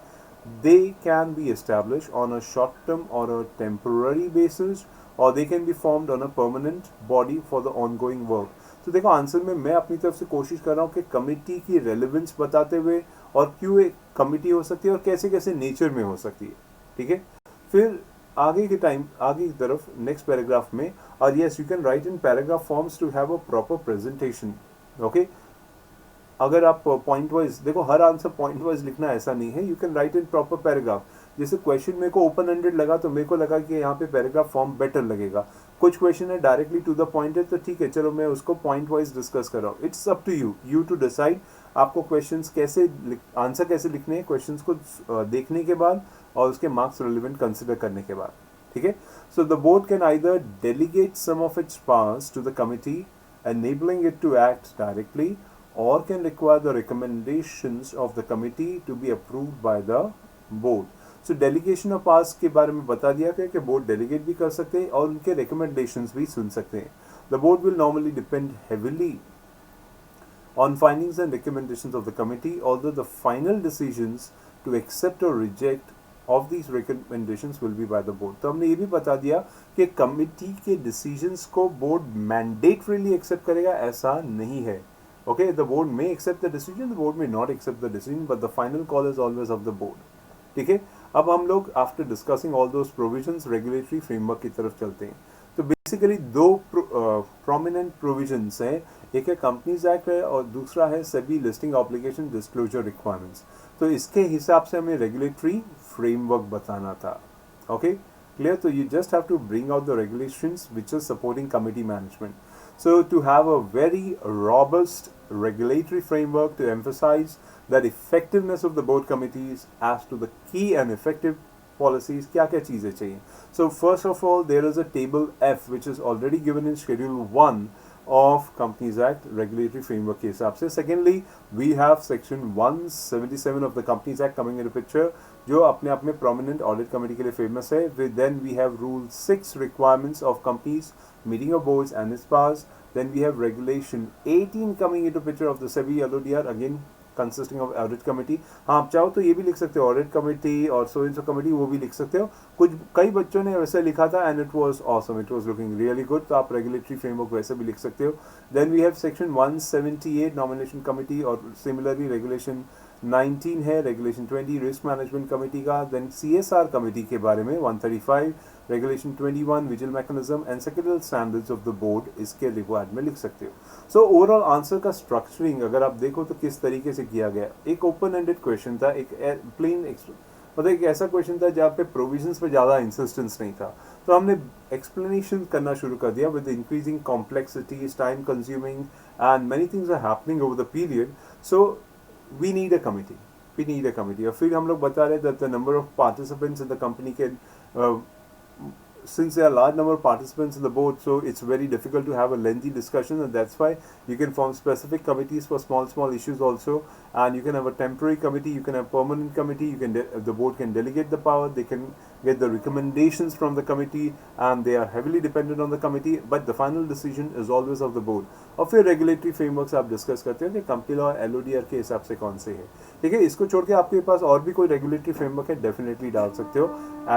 They can be established on a short term or a temporary basis, or they can be formed on a permanent body for the ongoing work. तो देखो, आंसर में मैं अपनी तरफ से कोशिश कर रहा हूँ कि कमिटी की रेलेवेंस बताते हुए और क्यों एक कमिटी हो सकती है और कैसे कैसे नेचर में हो सकती है. ठीक है. फिर आगे की तरफ नेक्स्ट पैराग्राफ में, और yes you can write in paragraph forms to have a proper presentation. Okay. अगर आप पॉइंट वाइज देखो, हर आंसर पॉइंट वाइज लिखना ऐसा नहीं है. You can write in proper paragraph. जैसे क्वेश्चन मेरे को ओपन एंडेड लगा तो मेरे को लगा कि यहाँ पे पैराग्राफ फॉर्म बेटर लगेगा. कुछ क्वेश्चन है डायरेक्टली टू द पॉइंट है, तो ठीक है, चलो मैं उसको पॉइंट वाइज डिस्कस कर रहा हूँ. It's up to you to decide आपको क्वेश्चंस कैसे आंसर कैसे लिखने हैं, क्वेश्चंस को देखने के बाद और उसके मार्क्स रिलेवेंट कंसिडर करने के बाद. ठीक है. So the board can either delegate some of its powers to the committee enabling it to act directly, or can require the recommendations of the committee to be approved by the board. So delegation of powers के बारे में बता दिया गया कि board delegate भी कर सकते हैं और उनके recommendations भी सुन सकते हैं. The board will normally depend heavily on findings and recommendations of the committee, although the final decisions to accept or reject of these recommendations will be by the board. तो हमने ये भी बता दिया कि कमिटी के decisions को board mandatorily accept करेगा, ऐसा नहीं है. Okay, the board may accept the decision, the board may not accept the decision, but the final call is always of the board. ठीक है. अब हम लोग after discussing all those provisions regulatory framework की तरफ चलते हैं. तो बेसिकली दो प्रोमिनेंट प्रोविजंस हैं. एक है कंपनीज एक्ट है और दूसरा है SEBI listing obligation disclosure requirements. तो इसके हिसाब से हमें रेगुलेटरी फ्रेमवर्क बताना था. Okay, clear. तो you just have to bring out the regulations which are supporting committee management. So to have a very robust regulatory framework to emphasize that effectiveness of the board committees as to the key and effective policies, क्या क्या चीज़ें चाहिए. So first of all, there is a table F which is already given in schedule 1 of Companies Act regulatory framework के हिसाब से. Secondly, we have section 177 of the Companies Act coming into picture, जो अपने आप में prominent audit committee के लिए famous है. Then we have rule 6 requirements of companies meeting of boards and its powers. Then we have regulation 18 coming into picture of the SEBI LODR, again consisting of audit committee. हाँ, आप चाहो तो ये भी लिख सकते हो ऑडिट कमेटी और सो एंड सो कमेटी, वो भी लिख सकते हो। कई बच्चों ने वैसे लिखा था and it was awesome, it was looking really good, तो आप रेगुलेटरी फ्रेमवर्क वैसे भी लिख सकते हो। Then we have section 178 nomination committee, और सिमिलरली रेगुलेशन 19 है, रेगुलेशन 20 रिस्क मैनेजमेंट कमेटी का। देन CSR कमेटी के बारे में 135, regulation 21 vigil mechanism and secretarial standards of the board, इसके रिक्वायर्ड में लिख सकते हो। सो ओवरऑल आंसर का स्ट्रक्चरिंग अगर आप देखो तो किस तरीके से किया गया, एक ओपन एंडेड क्वेश्चन था, एक प्लेन मतलब एक ऐसा क्वेश्चन था जहाँ पे प्रोविजंस पे ज़्यादा इंसिस्टेंस नहीं था, तो हमने एक्सप्लेनेशन करना शुरू कर दिया with increasing complexity, time consuming and many things are happening over the period, so we need a committee. और फिर हम लोग बता रहे that the number of participants in the company can, since there are a large number of participants in the board, so it's very difficult to have a lengthy discussion, and that's why you can form specific committees for small issues also, and you can have a temporary committee, you can have permanent committee, you can the board can delegate the power, they can get the recommendations from the committee, and they are heavily dependent on the committee, but the final decision is always of the board. और फिर regulatory frameworks आप discuss करते हो कि company law LODR के हिसाब से कौन से है, ठीक है। इसको छोड़ के आपके पास और भी कोई रेगुलेटरी फ्रेमवर्क है, डेफिनेटली डाल सकते हो।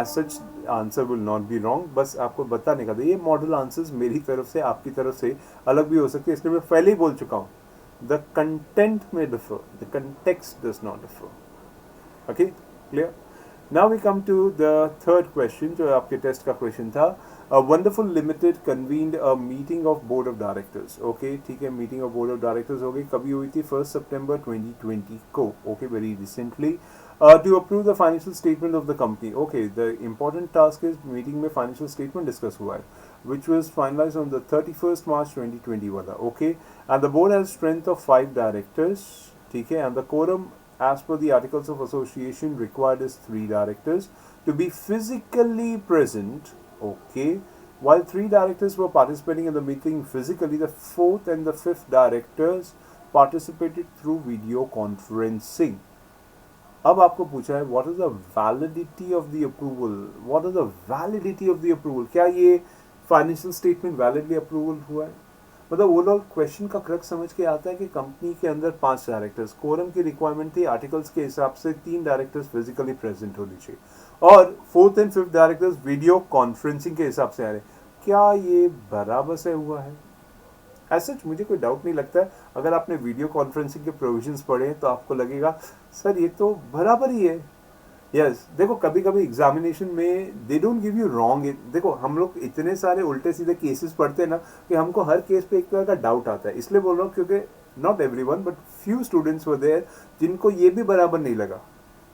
As such answer will not be wrong, बस आपको बताने का था, ये मॉडल आंसर्स मेरी तरफ से आपकी तरफ से अलग भी हो सकते हैं, इसलिए मैं पहले ही बोल चुका हूँ, द कंटेंट में differ, the context does not differ. Okay, clear. Now we come to the third question, जो आपके टेस्ट का क्वेश्चन था। Wonderful limited convened a meeting of board of directors. Okay, ठीक है, meeting of board of directors हो गई, कभी हुई थी 1 सितंबर 2020 को। Okay, very recently. To approve the financial statement of the company. Okay, the important task is meeting में financial statement discuss हुआ है, which was finalized on the 31st March 2020 वाला. Okay, and the board has strength of 5 directors. ठीक है, and the quorum as per the articles of association required is 3 directors to be physically present. Okay, while 3 directors were participating in the meeting physically, the 4th and the 5th directors participated through video conferencing. अब आपको पूछा है what is the validity of the approval, what is the validity of the approval, क्या ये financial statement validly approval हुआ है। मतलब वो लोग क्वेश्चन का क्रक्स समझ के आता है कि कंपनी के अंदर 5 डायरेक्टर्स, कोरम की रिक्वायरमेंट थी आर्टिकल्स के हिसाब से 3 डायरेक्टर्स फिजिकली प्रेजेंट होने चाहिए, और 4th and 5th directors video conferencing के हिसाब से आ रहे, क्या ये बराबर से हुआ है। ऐसा मुझे कोई डाउट नहीं लगता है, अगर आपने वीडियो कॉन्फ्रेंसिंग के प्रोविजंस पढ़े हैं तो आपको लगेगा सर ये तो बराबर ही है। यस, देखो कभी कभी एग्जामिनेशन में they don't give you wrong, देखो हम लोग इतने सारे उल्टे सीधे केसेस पढ़ते हैं ना कि हमको हर केस पे एक तरह का डाउट आता है, इसलिए बोल रहा हूँ क्योंकि not everyone but few students were there जिनको ये भी बराबर नहीं लगा,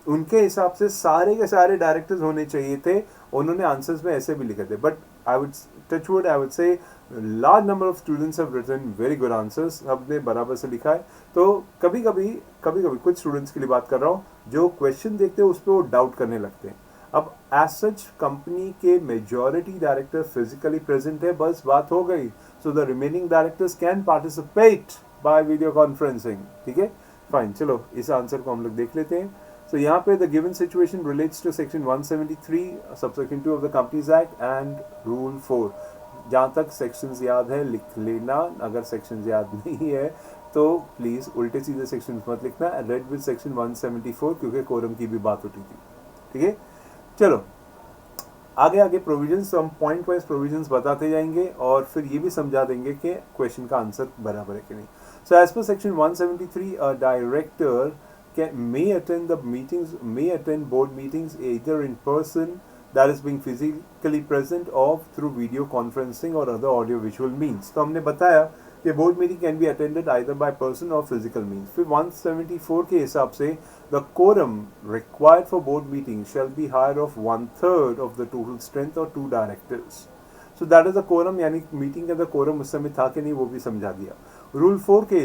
उनके हिसाब से सारे के सारे डायरेक्टर्स होने चाहिए थे, उन्होंने आंसर्स में ऐसे भी लिखे थे, but I would touch wood, I would say large number of students have written very good answers, सबने बराबर से लिखा है। तो कभी कभी कुछ स्टूडेंट्स के लिए बात कर रहा हूँ जो क्वेश्चन देखते हैं उस पर वो डाउट करने लगते हैं। अब एज सच कंपनी के मेजॉरिटी डायरेक्टर फिजिकली प्रेजेंट है, बस बात हो गई, so the remaining directors can participate by video conferencing. ठीक है, फाइन, चलो इस आंसर को हम लोग देख लेते हैं। So यहाँ पे the given situation relates to section 173 subsection 2 of the Companies Act and rule 4। जहाँ तक sections याद है लिख लेना, अगर sections याद नहीं है तो प्लीज उल्टे सीधे sections मत लिखना, read with section 174 क्योंकि कोरम की भी बात होती थी। ठीक है, चलो आगे प्रोविजंस, हम पॉइंट वाइज प्रोविजंस बताते जाएंगे और फिर ये भी समझा देंगे कि क्वेश्चन का आंसर बराबर है कि नहीं। So as per section 173 a director may attend board meetings either in person, that is being physically present, or through video conferencing or other audio visual means। तो हमने बताया कि board meeting can be attended either by person or physical means। फिर 174 के हिसाब से the quorum required for board meeting shall be higher of 1/3 of the total strength or 2 directors। So that is the quorum, यानी meeting का quorum उस समय था कि नहीं वो भी समझा दिया। रूल 4 के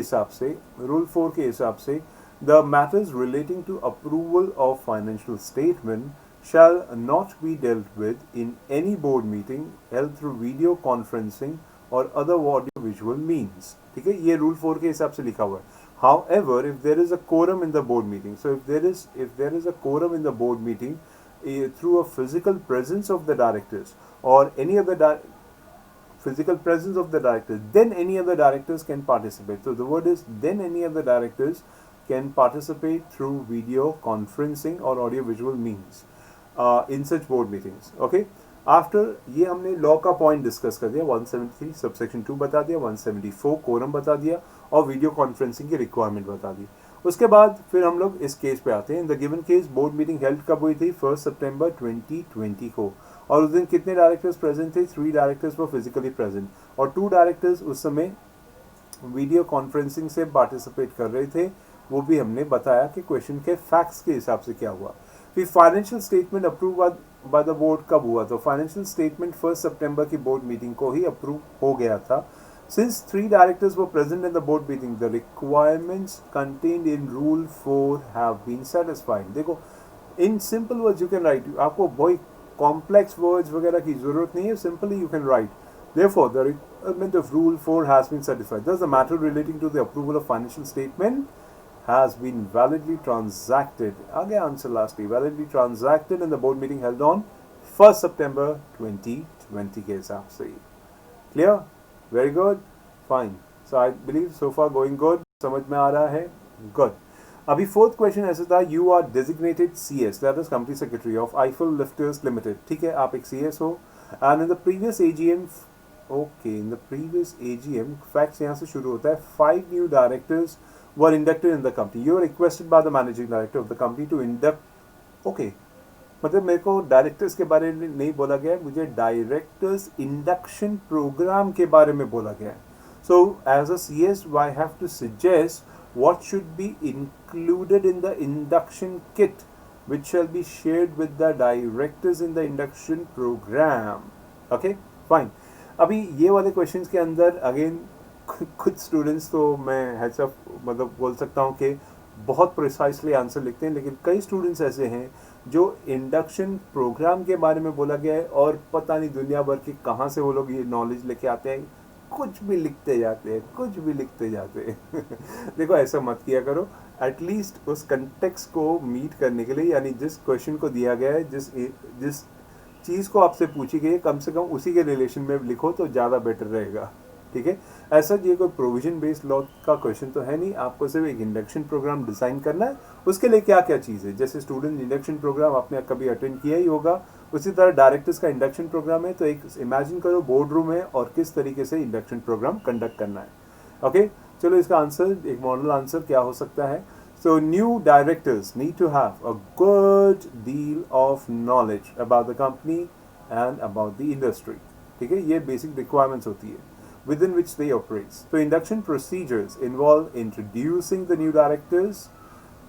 हिसाब से the matters relating to approval of financial statement shall not be dealt with in any board meeting held through video conferencing or other audio visual means। ठीक है, ये रूल 4 के हिसाब से लिखा हुआ है। However, if there is a quorum in the board meeting, so if there is a quorum in the board meeting through a physical presence of the directors or any other physical presence of the directors, then any other directors can participate। So the word is then any other directors can participate through video conferencing or audio visual means in such board meetings. Okay, after ये हमने law का point discuss कर दिया, 173 subsection 2 बता दिया, 174 quorum बता दिया और वीडियो कॉन्फ्रेंसिंग की रिक्वायरमेंट बता दी. उसके बाद फिर हम लोग इस केस पे आते हैं. In the given case board meeting held कब हुई थी? 1 सितंबर 2020 को. और उस दिन कितने डायरेक्टर्स प्रेजेंट थे? 3 डायरेक्टर्स वर फिजिकली प्रेजेंट और 2 डायरेक्टर्स उस समय वीडियो कॉन्फ्रेंसिंग से पार्टिसिपेट कर रहे थे. वो भी हमने बताया कि क्वेश्चन के फैक्ट्स के हिसाब से क्या हुआ. फिर financial statement approve by the board कब हुआ? तो फाइनेंशियल स्टेटमेंट 1 सितंबर की बोर्ड मीटिंग को ही अप्रूव हो गया था. Since 3 directors were present in the board meeting the requirements contained in rule 4 have been satisfied. देखो in simple words you can write, आपको बहुत कॉम्प्लेक्स वर्ड्स वगैरह की जरूरत नहीं है, simply you can write therefore the requirement of rule 4 has been satisfied. Thus the matter relating to the approval of financial statement has been validly transacted. Again answer lastly, validly transacted in the board meeting held on 1st September 2020 के हिसाब से. Clear? Very good. Fine. So I believe so far going good. समझ में आ रहा है? Good. अभी fourth question ऐसे था, you are designated CS, that is company secretary of Ifil Lifters limited. ठीक है, आप एक CS हो. And in the previous AGM, okay, in the previous AGM facts यहाँ से शुरू होता है. 5 new directors were inducted in the company. You are requested by the managing director of the company to induct. Okay, मतलब मेरे को directors के बारे में नहीं बोला गया है, मुझे डायरेक्टर्स इंडक्शन प्रोग्राम के बारे में बोला गया है. So as a CS I have to suggest what should be included in the induction kit which shall be shared with the directors in the induction program. Okay, fine. अभी ये वाले questions के अंदर अगेन कुछ students तो मैं heads up मतलब बोल सकता हूँ कि बहुत प्रिसाइसली आंसर लिखते हैं, लेकिन कई स्टूडेंट्स ऐसे हैं जो इंडक्शन प्रोग्राम के बारे में बोला गया है और पता नहीं दुनिया भर की कहाँ से वो लोग ये नॉलेज लेके आते हैं, कुछ भी लिखते जाते हैं, कुछ भी लिखते जाते हैं. देखो ऐसा मत किया करो. एटलीस्ट उस कंटेक्स्ट को मीट करने के लिए, यानी जिस क्वेश्चन को दिया गया है, जिस चीज़ को आपसे पूछी गई है, कम से कम उसी के रिलेशन में लिखो तो ज़्यादा बेटर रहेगा. ठीक है, ऐसा ये कोई प्रोविजन बेस्ड लॉ का क्वेश्चन तो है नहीं. आपको सिर्फ एक इंडक्शन प्रोग्राम डिज़ाइन करना है. उसके लिए क्या क्या चीज़ है, जैसे स्टूडेंट इंडक्शन प्रोग्राम आपने कभी अटेंड किया ही होगा, उसी तरह डायरेक्टर्स का इंडक्शन प्रोग्राम है. तो एक इमेजिन करो बोर्ड रूम है और किस तरीके से इंडक्शन प्रोग्राम कंडक्ट करना है. ओके, चलो इसका आंसर, एक मॉडल आंसर क्या हो सकता है. So new directors need to have a good deal of knowledge about the company and about the industry. ठीक है, ये बेसिक रिक्वायरमेंट्स होती है within which they operate. So induction procedures involve introducing the new directors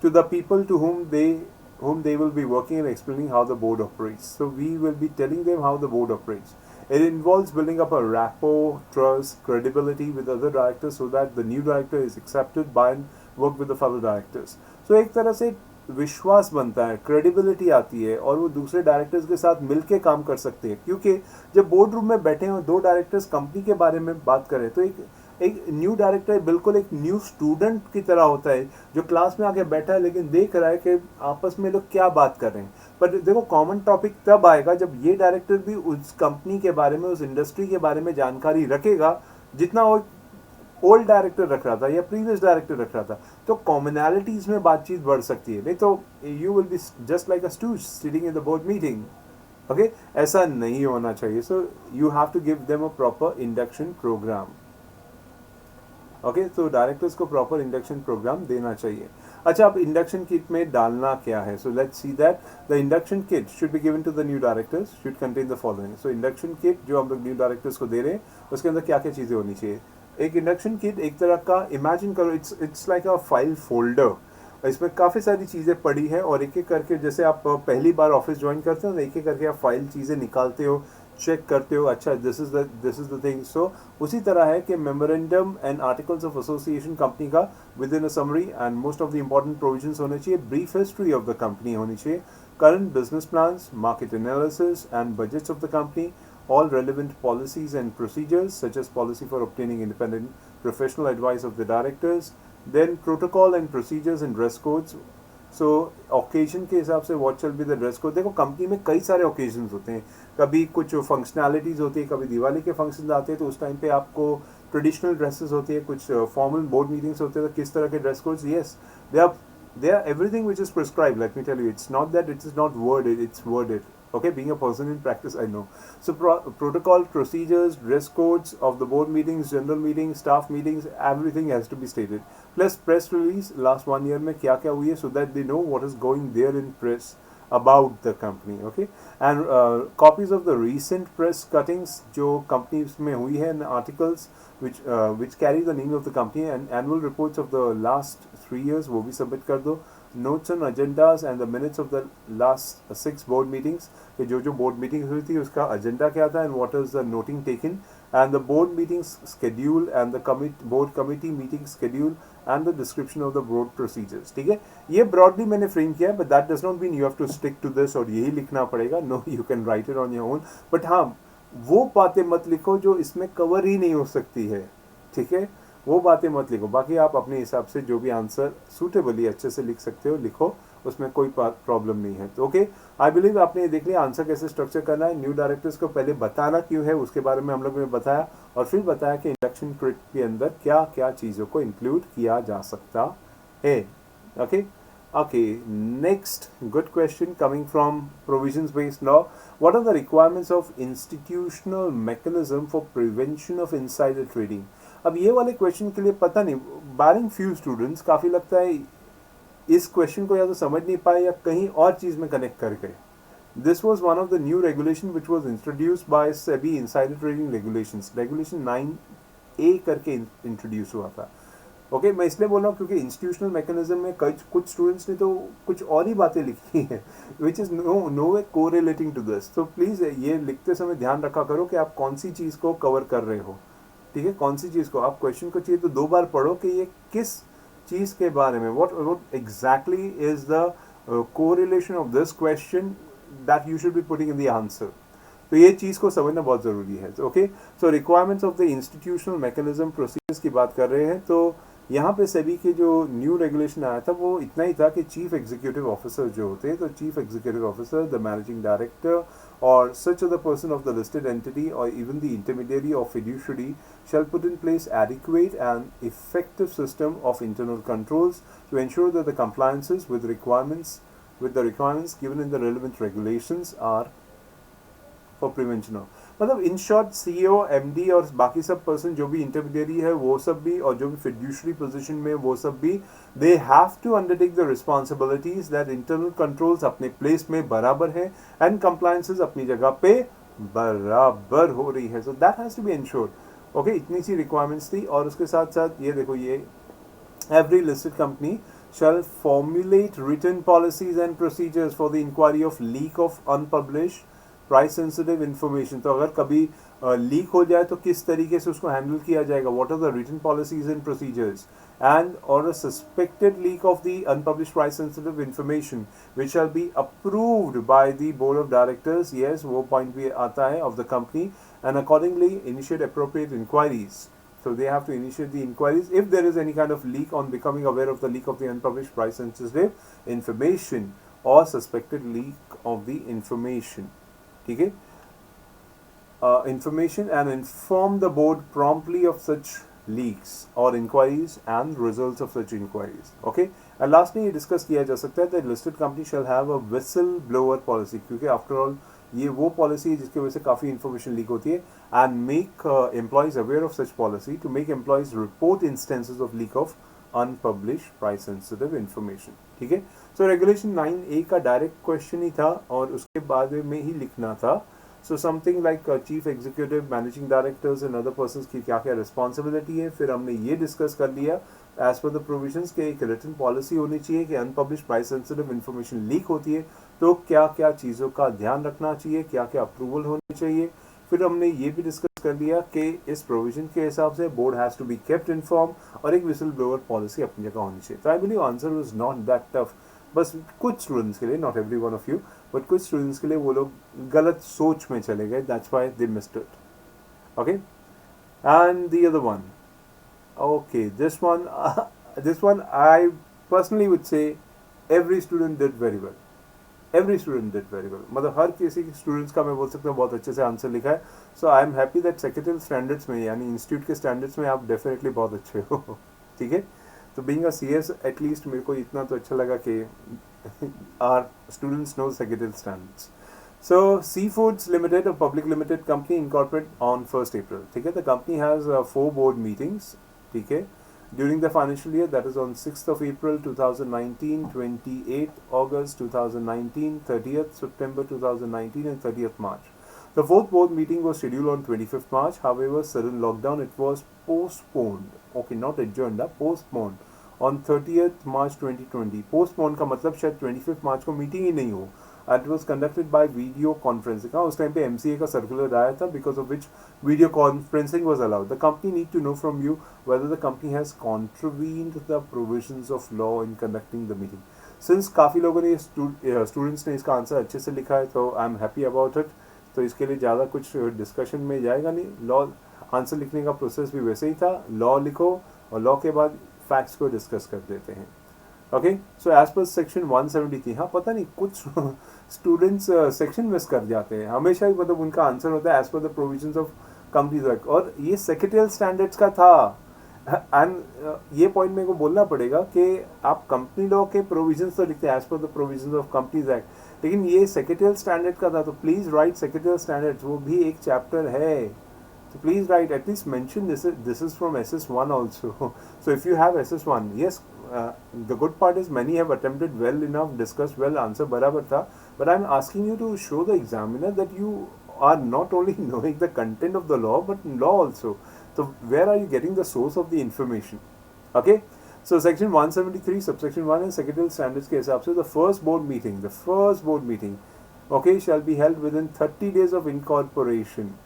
to the people to whom they will be working and explaining how the board operates. So we will be telling them how the board operates. It involves building up a rapport, trust, credibility with other directors so that the new director is accepted by and work with the fellow directors. So एक तरह से विश्वास बनता है, credibility आती है और वो दूसरे डायरेक्टर्स के साथ मिलके काम कर सकते हैं. क्योंकि जब बोर्ड रूम में बैठे हैं 2 डायरेक्टर्स कंपनी के बारे में बात करें तो एक न्यू डायरेक्टर बिल्कुल एक न्यू स्टूडेंट की तरह होता है जो क्लास में आके बैठा है लेकिन देख रहा है कि आपस में लोग क्या बात कर रहे हैं. पर देखो कॉमन टॉपिक तब आएगा जब ये डायरेक्टर भी उस कंपनी के बारे में, उस इंडस्ट्री के बारे में जानकारी रखेगा जितना वो ओल्ड डायरेक्टर रख रहा था या प्रीवियस डायरेक्टर रख रहा था. तो कॉमनैलिटीज में बातचीत बढ़ सकती है. नहीं तो you will be just like a stooge sitting in the board meeting. Okay, ऐसा नहीं होना चाहिए. So you have to give them a proper induction program. Okay, तो डायरेक्टर्स को प्रॉपर इंडक्शन प्रोग्राम देना चाहिए. अच्छा, अब इंडक्शन किट में डालना क्या है. So let's see that the induction kit should be given to the new directors, should contain the following. So induction kit जो हम लोग न्यू डायरेक्टर्स को दे रहे हैं उसके अंदर क्या क्या चीज़ें होनी चाहिए. एक इंडक्शन किट एक तरह का इमेजिन करो, it's like a file folder. इसमें काफ़ी सारी चीज़ें पड़ी हैं और एक एक करके, जैसे आप पहली बार ऑफिस ज्वाइन करते हो, एक एक करके आप फाइल चीज़ें निकालते हो, चेक करते हो, अच्छा this is the thing. So उसी तरह है कि memorandum and articles of association company का within a summary and most of the important provisions होने चाहिए. Brief history of the company होनी चाहिए. Current business plans, market analysis and budgets of the company, all relevant policies and procedures such as policy for obtaining independent professional advice of the directors, then protocol and procedures and dress codes. So occasion के हिसाब से what shall be the dress code. देखो company में कई सारे occasions होते हैं, कभी कुछ फंक्शनैलिटीज़ होती है, कभी दिवाली के फंक्शन आते हैं तो उस टाइम पे आपको ट्रेडिशनल ड्रेसेस होती है, कुछ फॉर्मल बोर्ड मीटिंग्स होते हैं तो किस तरह के dress codes. Yes, they are they are everything which is prescribed. Let me tell you, it's not that it is not worded, it's worded. Okay, being a person in practice, I know. So protocol, procedures, dress codes of the board meetings, general meetings, staff meetings, everything has to be stated. Plus press release last 1 year में क्या क्या हुई है, so that they know what is going there in press about the company. Okay, and copies of the recent press cuttings जो companies में हुई है, and articles which carry the name of the company, and annual reports of the last 3 years वो भी submit कर दो. Notes on agendas and the minutes of the last 6 board meetings, कि जो board meetings हुई थी उसका agenda क्या था, and what is the noting taken, and the board meetings schedule and the board committee meeting schedule and the description of the board procedures. ठीक है, ये broadly मैंने frame किया है, but that does not mean you have to stick to this और यही लिखना पड़ेगा. No, you can write it on your own. But हाँ, वो बातें मत लिखो जो इसमें कवर ही नहीं हो सकती है. ठीक है, वो बातें मत लिखो. बाकी आप अपने हिसाब से जो भी आंसर सूटेबली अच्छे से लिख सकते हो लिखो, उसमें कोई प्रॉब्लम नहीं है. तो ओके, आई बिलीव आपने देख लिया आंसर कैसे स्ट्रक्चर करना है. न्यू डायरेक्टर्स को पहले बताना क्यों है उसके बारे में हम लोगों ने बताया, और फिर बताया कि इंडक्शन क्रिट के अंदर क्या क्या चीज़ों को इंक्लूड किया जा सकता है. Okay okay, next good question coming from provisions based law. What are the requirements of institutional mechanism for prevention of insider trading. अब ये वाले क्वेश्चन के लिए पता नहीं, बारिंग फ्यू स्टूडेंट्स काफ़ी लगता है इस क्वेश्चन को या तो समझ नहीं पाए या कहीं और चीज़ में कनेक्ट कर गए. This was one of the new regulation which was introduced by SEBI insider trading regulations. Regulation 9A करके इंट्रोड्यूस हुआ था. ओके, मैं इसलिए बोल रहा हूँ क्योंकि इंस्टीट्यूशनल मैकेनिज्म में कुछ स्टूडेंट्स ने तो कुछ और ही बातें लिखी हैं विच इज़ नो वे को रिलेटिंग टू दिस. तो प्लीज़ ये लिखते समय ध्यान रखा करो कि आप कौन सी चीज़ को कवर कर रहे हो. ठीक है, कौन सी चीज़ को आप क्वेश्चन को चाहिए तो 2 बार पढ़ो कि ये किस चीज़ के बारे में, what exactly is the correlation of this question that you should be putting in the answer. तो ये चीज़ को समझना बहुत ज़रूरी है. Okay, so requirements of the institutional mechanism procedures की बात कर रहे हैं. तो यहाँ पे सेबी के जो न्यू रेगुलेशन आया था वो इतना ही था कि चीफ एग्जीक्यूटिव ऑफिसर जो होते हैं, तो chief executive officer, the managing director or such other person of the listed entity or even the intermediary or fiduciary shall put in place adequate and effective system of internal controls to ensure that the compliances with the requirements given in the relevant regulations are for prevention of. मतलब in short CEO, MD और बाकी सब person जो भी intermediary है वो सब भी, और जो भी फिड्यूशरी पोजीशन में वो सब भी, they have to undertake the responsibilities that internal controls अपने प्लेस में बराबर है एंड कंप्लायंसेस अपनी जगह पे बराबर हो रही है. So that has to be ensured. Okay, इतनी सी रिक्वायरमेंट्स थी. और उसके साथ साथ ये देखो, ये every listed company shall formulate written policies and procedures for the inquiry of leak of unpublished price sensitive information. तो अगर कभी लीक हो जाए तो किस तरीके से उसको हैंडल किया जाएगा, what are the written policies and procedures, and और a suspected leak of the unpublished price sensitive information which shall be approved by the board of directors. Yes, वो पॉइंट भी आता है of the company. And accordingly initiate appropriate inquiries. So they have to initiate the inquiries if there is any kind of leak on becoming aware of the leak of the unpublished price sensitive information or suspected leak of the information. ठीक है, information and inform the board promptly of such leaks or inquiries and results of such inquiries. Okay, and lastly ये discuss किया जा सकता है that listed company shall have a whistleblower policy, क्योंकि after all ये वो पॉलिसी है जिसकी वजह से काफ़ी इन्फॉर्मेशन लीक होती है. And make employees aware of such policy to make employees report instances of leak of unpublished price sensitive information. ठीक है, सो रेगुलेशन 9A का डायरेक्ट क्वेश्चन ही था और उसके बाद में ही लिखना था. So something like chief executive, managing directors and other persons की क्या क्या रिस्पॉन्सिबिलिटी है. फिर हमने ये डिस्कस कर लिया एज पर द प्रोविजंस के एक रिटन पॉलिसी होनी चाहिए कि unpublished price sensitive information leak होती है तो क्या क्या चीज़ों का ध्यान रखना चाहिए, क्या क्या अप्रूवल होनी चाहिए. फिर हमने ये भी डिस्कस कर लिया कि इस प्रोविजन के हिसाब से board has to be kept inform और एक विसल ब्लोअर पॉलिसी अपनी जगह होनी चाहिए. तो I believe answer was not that tough. बस कुछ स्टूडेंट्स के लिए, not every one of you, but कुछ स्टूडेंट्स के लिए वो लोग गलत सोच में चले गए. That's why they missed it. Okay, and the other one, okay, this one I personally would say every student did very well. Every student did very well. मतलब हर किसी स्टूडेंट्स का मैं बोल सकता हूँ बहुत अच्छे से आंसर लिखा है. So I am happy that secretary standards में यानी इंस्टीट्यूट के स्टैंडर्ड्स में आप डेफिनेटली बहुत अच्छे हो. ठीक है, तो बीइंग अ सीएस एटलीस्ट मेरे को इतना तो अच्छा लगा कि our students know secretarial standards. So Seafoods Limited, a public limited company, incorporated on 1st April. ठीक है, the company has 4 board meetings. ठीक है, during the financial year, that is on 6th of April 2019, 28th August 2019, 30th September 2019, and 30th March. The fourth board meeting was scheduled on 25th March. However, sudden lockdown, it was postponed. Okay, not adjourned, postponed on 30th March 2020. Postpone का मतलब शायद 25th March को meeting ही नहीं हो. It was conducted by video conferencing. हाँ, उस time पे MCA का सर्कुलर आया था, because of which video conferencing was allowed. The company need to know from you whether the company has contravened the provisions of law in conducting the meeting. Since काफ़ी लोगों ने students ने इसका answer अच्छे से लिखा है, तो आई एम हैप्पी अबाउट इट. तो इसके लिए ज़्यादा कुछ डिस्कशन में जाएगा नहीं. लॉ आंसर लिखने का प्रोसेस भी वैसे ही था. लॉ लिखो और लॉ के बाद फैक्ट्स को डिस्कस कर देते हैं. Okay, so as per section 173. हाँ, पता नहीं कुछ स्टूडेंट्स सेक्शन मिस कर जाते हैं हमेशा ही. मतलब उनका आंसर होता है as per the provisions of companies act, और ये सेक्रेटरियल स्टैंडर्ड्स का था. एंड ये पॉइंट मेरे को बोलना पड़ेगा कि आप कंपनी लॉ के प्रोविजंस तो लिखते हैं as per the provisions of companies act, लेकिन ये सेक्रेटरियल स्टैंडर्ड का था. तो प्लीज राइट सेक्रेटरियल स्टैंडर्ड्स, वो भी एक चैप्टर है. So please write, at least mention this is from SS1 also. So if you have SS1, yes, the good part is many have attempted well enough, discussed well, answer barabar tha, but I'm asking you to show the examiner that you are not only knowing the content of the law but law also. So where are you getting the source of the information? Okay, so section 173 subsection 1 is secretarial standards के हिसाब से the first board meeting okay shall be held within 30 days of incorporation.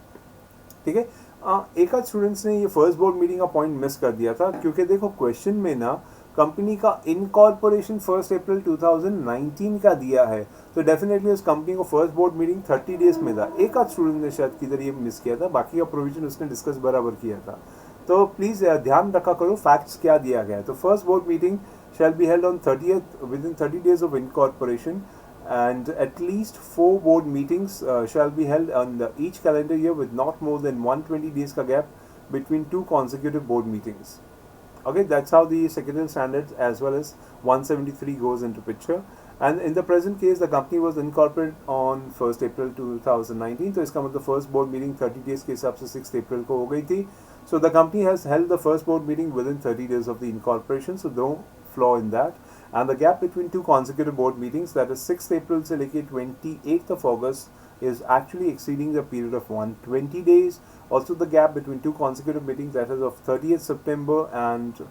ठीक है, एक आध students ने ये first board meeting का पॉइंट मिस कर दिया था, क्योंकि देखो क्वेश्चन में ना कंपनी का इनकॉर्पोरेशन 1 अप्रैल 2019 का दिया है, तो डेफिनेटली उस कंपनी को फर्स्ट बोर्ड मीटिंग 30 डेज में था. एक आध स्टूडेंट ने शायद किधर ये मिस किया था, बाकी का प्रोविजन उसने डिस्कस बराबर किया था. तो प्लीज ध्यान रखा करो फैक्ट्स क्या दिया गया है. तो first board meeting shall be held on 30th within 30 days of incorporation, and at least 4 board meetings shall be held on each calendar year with not more than 120 days ka gap between 2 consecutive board meetings. Okay, that's how the secretarial standards as well as 173 goes into picture. And in the present case, the company was incorporated on 1st April 2019. So iska matlab first board meeting 30 days ke hisab se 6th April ko ho gayi thi. So the company has held the first board meeting within 30 days of the incorporation, so no flaw in that. And the gap between 2 consecutive board meetings, that is 6th April से लेके 28th of August, is actually exceeding the period of 120 days. Also the gap between 2 consecutive meetings, that is of 30th September and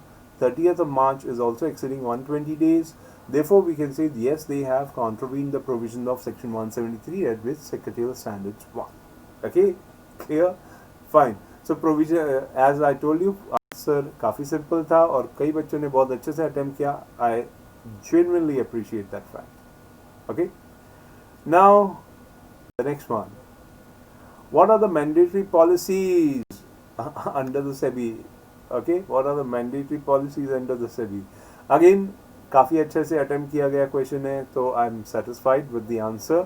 30th of March, is also exceeding 120 days. Therefore we can say yes, they have contravened the provision of section 173 at which secretarial standards 1. Okay, clear? Fine. So provision, as I told you, answer काफ़ी simple था और कई बच्चों ने बहुत अच्छे से attempt किया. I genuinely appreciate that fact. Okay, now the next one. What are the mandatory policies under the SEBI? Okay, what are the mandatory policies under the SEBI? Again, काफ़ी अच्छे से attempt किया गया question है, तो I'm satisfied with the answer,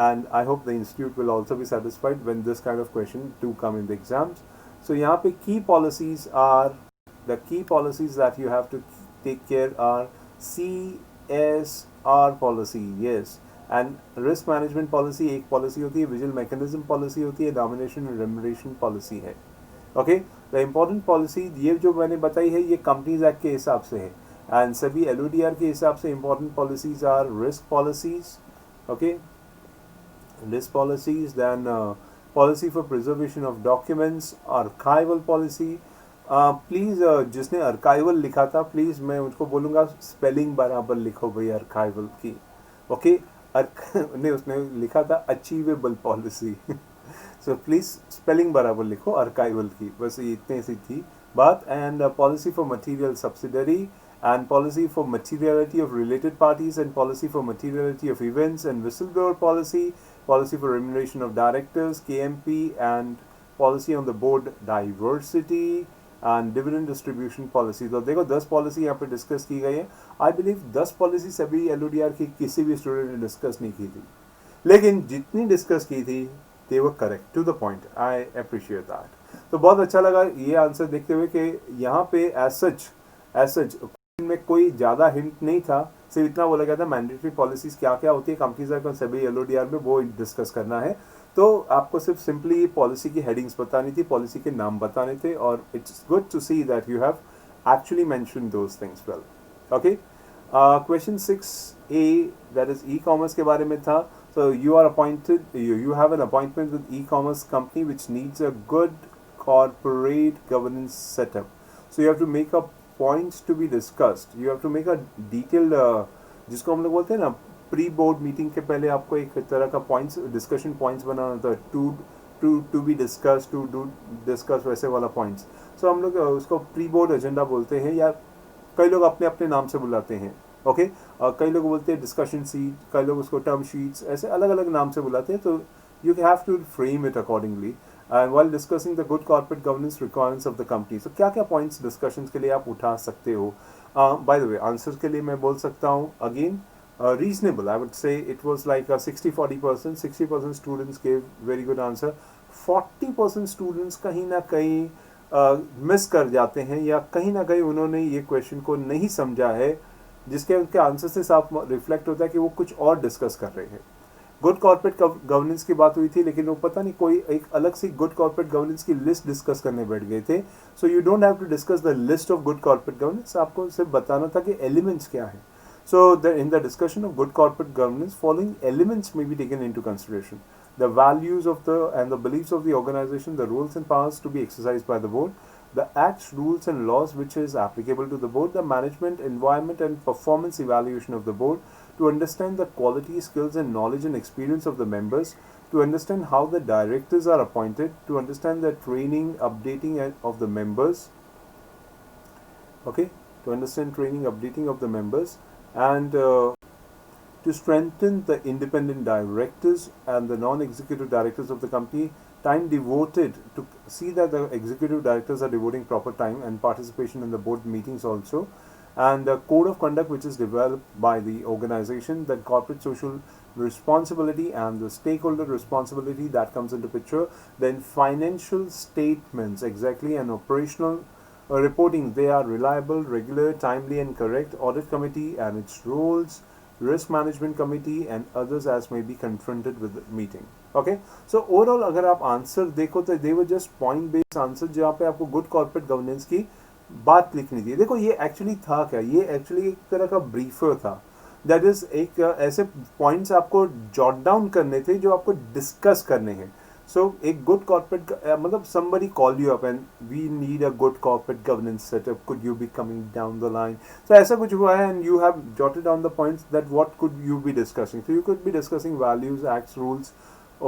and I hope the institute will also be satisfied when this kind of question do come in the exams. So यहाँ पे key policies that you have to take care are CSR policy, yes, and risk management policy एक policy होती है, vigil mechanism policy होती है, nomination and remuneration policy है. Okay, the important policy ये जो मैंने बताई है ये Companies Act के हिसाब से है, and सभी LODR के हिसाब से important policies are risk policies. Okay, risk policies, then policy for preservation of documents, archival policy. Please जिसने अर्काइवल लिखा था, प्लीज़ मैं उनको बोलूँगा स्पेलिंग बराबर लिखो भाई अर्काइवल की. ओके, नहीं, उसने लिखा था achievable policy. So please spelling बराबर लिखो अर्काइवल की. बस ये इतने सी थी बात. And policy for material subsidiary, and policy for materiality of related parties, and policy for materiality of events, and whistleblower policy, policy for remuneration of directors, KMP, and policy on the board diversity, and dividend distribution policy. तो देखो 10 policy यहाँ पे discuss की गई है. I believe 10 policy सभी LODR की किसी भी स्टूडेंट ने डिस्कस नहीं की थी, लेकिन जितनी डिस्कस की थी they were correct to the point. I appreciate that. तो बहुत अच्छा लगा ये आंसर देखते हुए कि यहाँ पे as such में कोई ज़्यादा हिंट नहीं था, सिर्फ इतना बोला गया था मैंडेटरी पॉलिसीज क्या क्या होती है कंपनीज एक्ट और सेबी एलओडीआर में, वो डिस्कस करना है। तो आपको सिर्फ सिंपली पॉलिसी की हेडिंग्स बतानी थी, पॉलिसी के नाम बताने थे, और it's good to see that you have actually mention those things well. Okay, question 6A, that is e commerce के बारे में था। So you are appointed, you have an appointment with e-commerce company which needs a good corporate governance setup. So you have to make up points to be discussed. You have to make a detailed, जिसको हम लोग बोलते हैं ना, pre board meeting के पहले आपको एक तरह का पॉइंट्स, डिस्कशन पॉइंट्स बनाना होता है, to be discuss, to do discuss, वैसे वाला पॉइंट्स। सो हम लोग उसको प्री बोर्ड एजेंडा बोलते हैं, या कई लोग अपने अपने नाम से बुलाते हैं। ओके, कई लोग बोलते हैं डिस्कशन सीट, कई लोग उसको टर्म शीट्स, ऐसे अलग अलग नाम से बुलाते हैं। तो you have to frame it accordingly while discussing the good corporate governance requirements of the company. So क्या क्या पॉइंट्स डिस्कशंस के लिए आप उठा सकते हो? बाय द वे आंसर के लिए मैं बोल सकता हूँ again, reasonable. I would say it was like a 60-40%. 60% students gave very good answer. 40% students कहीं ना कहीं मिस कर जाते हैं, या कहीं ना कहीं उन्होंने ये क्वेश्चन को नहीं समझा है, जिसके उनके आंसर से साफ रिफ्लेक्ट होता है कि वो कुछ और डिस्कस कर रहे हैं। गुड कॉर्पोरेट गवर्नेंस की बात हुई थी, लेकिन वो पता नहीं कोई एक अलग सी गुड कॉर्पोरेट गवर्नेंस की लिस्ट डिस्कस करने बैठ गए थे। So you don't have to discuss the list of good corporate governance, आपको सिर्फ बताना था कि एलिमेंट्स क्या है। So in the discussion of good corporate governance, following elements may be taken into consideration: the values of and the beliefs of the organization, the roles and powers to be exercised by the board, the acts, rules and laws which is applicable to the board, the management, environment and performance evaluation of the board, to understand the quality, skills and knowledge and experience of the members, to understand how the directors are appointed, to understand the training, updating of the members, okay, to understand training, updating of the members, and to strengthen the independent directors and the non-executive directors of the company, time devoted to see that the executive directors are devoting proper time and participation in the board meetings also, and the code of conduct which is developed by the organization, the corporate social responsibility and the stakeholder responsibility that comes into picture, then financial statements exactly, and operational reporting, they are reliable, regular, timely and correct, audit committee and its roles, risk management committee and others as may be confronted with the meeting. Okay, so overall अगर आप answer देखो तो they were just point based answer, जहाँ पे आपको good corporate governance की बात लिखनी थी। देखो ये एक्चुअली था क्या, ये एक्चुअली एक तरह का ब्रीफर था, दैट इज एक ऐसे पॉइंट्स आपको जॉट डाउन करने थे जो आपको डिस्कस करने हैं। So एक good corporate मतलब somebody called you up and we need a good corporate governance setup, could you be coming down the line? So ऐसा कुछ हुआ है and you have jotted down the points that what could you be discussing. So you could be discussing values, acts, rules,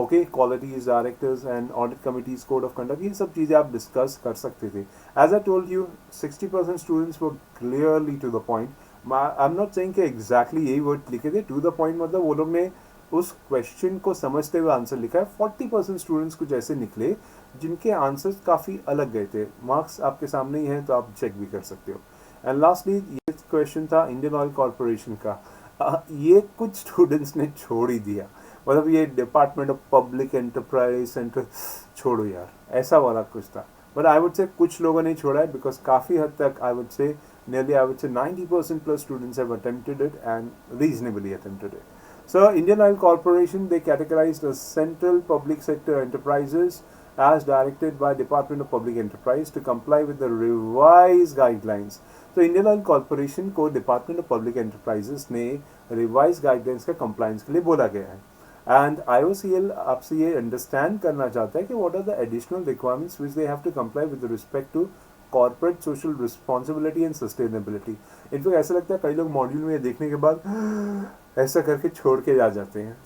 okay, qualities, directors and audit committees, code of conduct, ये सब चीज़ें आप discuss कर सकते थे। As I told you, 60% students were clearly to the point. I'm not saying कि exactly यही word लिखे थे, to the point मतलब वो लोग ने उस क्वेश्चन को समझते हुए आंसर लिखा है। 40% स्टूडेंट्स कुछ ऐसे निकले जिनके आंसर्स काफ़ी अलग गए थे। मार्क्स आपके सामने ही हैं, तो आप चेक भी कर सकते हो। एंड लास्टली ये क्वेश्चन था इंडियन ऑयल कॉरपोरेशन का। ये कुछ स्टूडेंट्स ने छोड़ ही दिया, मतलब ये department of public enterprise centre, छोड़ो यार, ऐसा वाला कुछ था। बट आई वुड से कुछ लोगों ने छोड़ा है, बिकॉज काफ़ी हद तक आई वुड से nearly I would say 90% plus students have attempted it and reasonably attempted it. So Indian Oil Corporation, they categorized as central public sector enterprises as directed by Department of Public Enterprise to comply with the revised guidelines. So Indian Oil Corporation को Department of Public Enterprises ने revised guidelines का compliance के लिए बोला गया है। And IOCL आपसे ये understand करना चाहता है कि what are the additional requirements which they have to comply with respect to corporate social responsibility and sustainability. In fact ऐसा लगता है कई लोग मॉड्यूल में ये देखने के बाद ऐसा करके छोड़ के आ जाते हैं।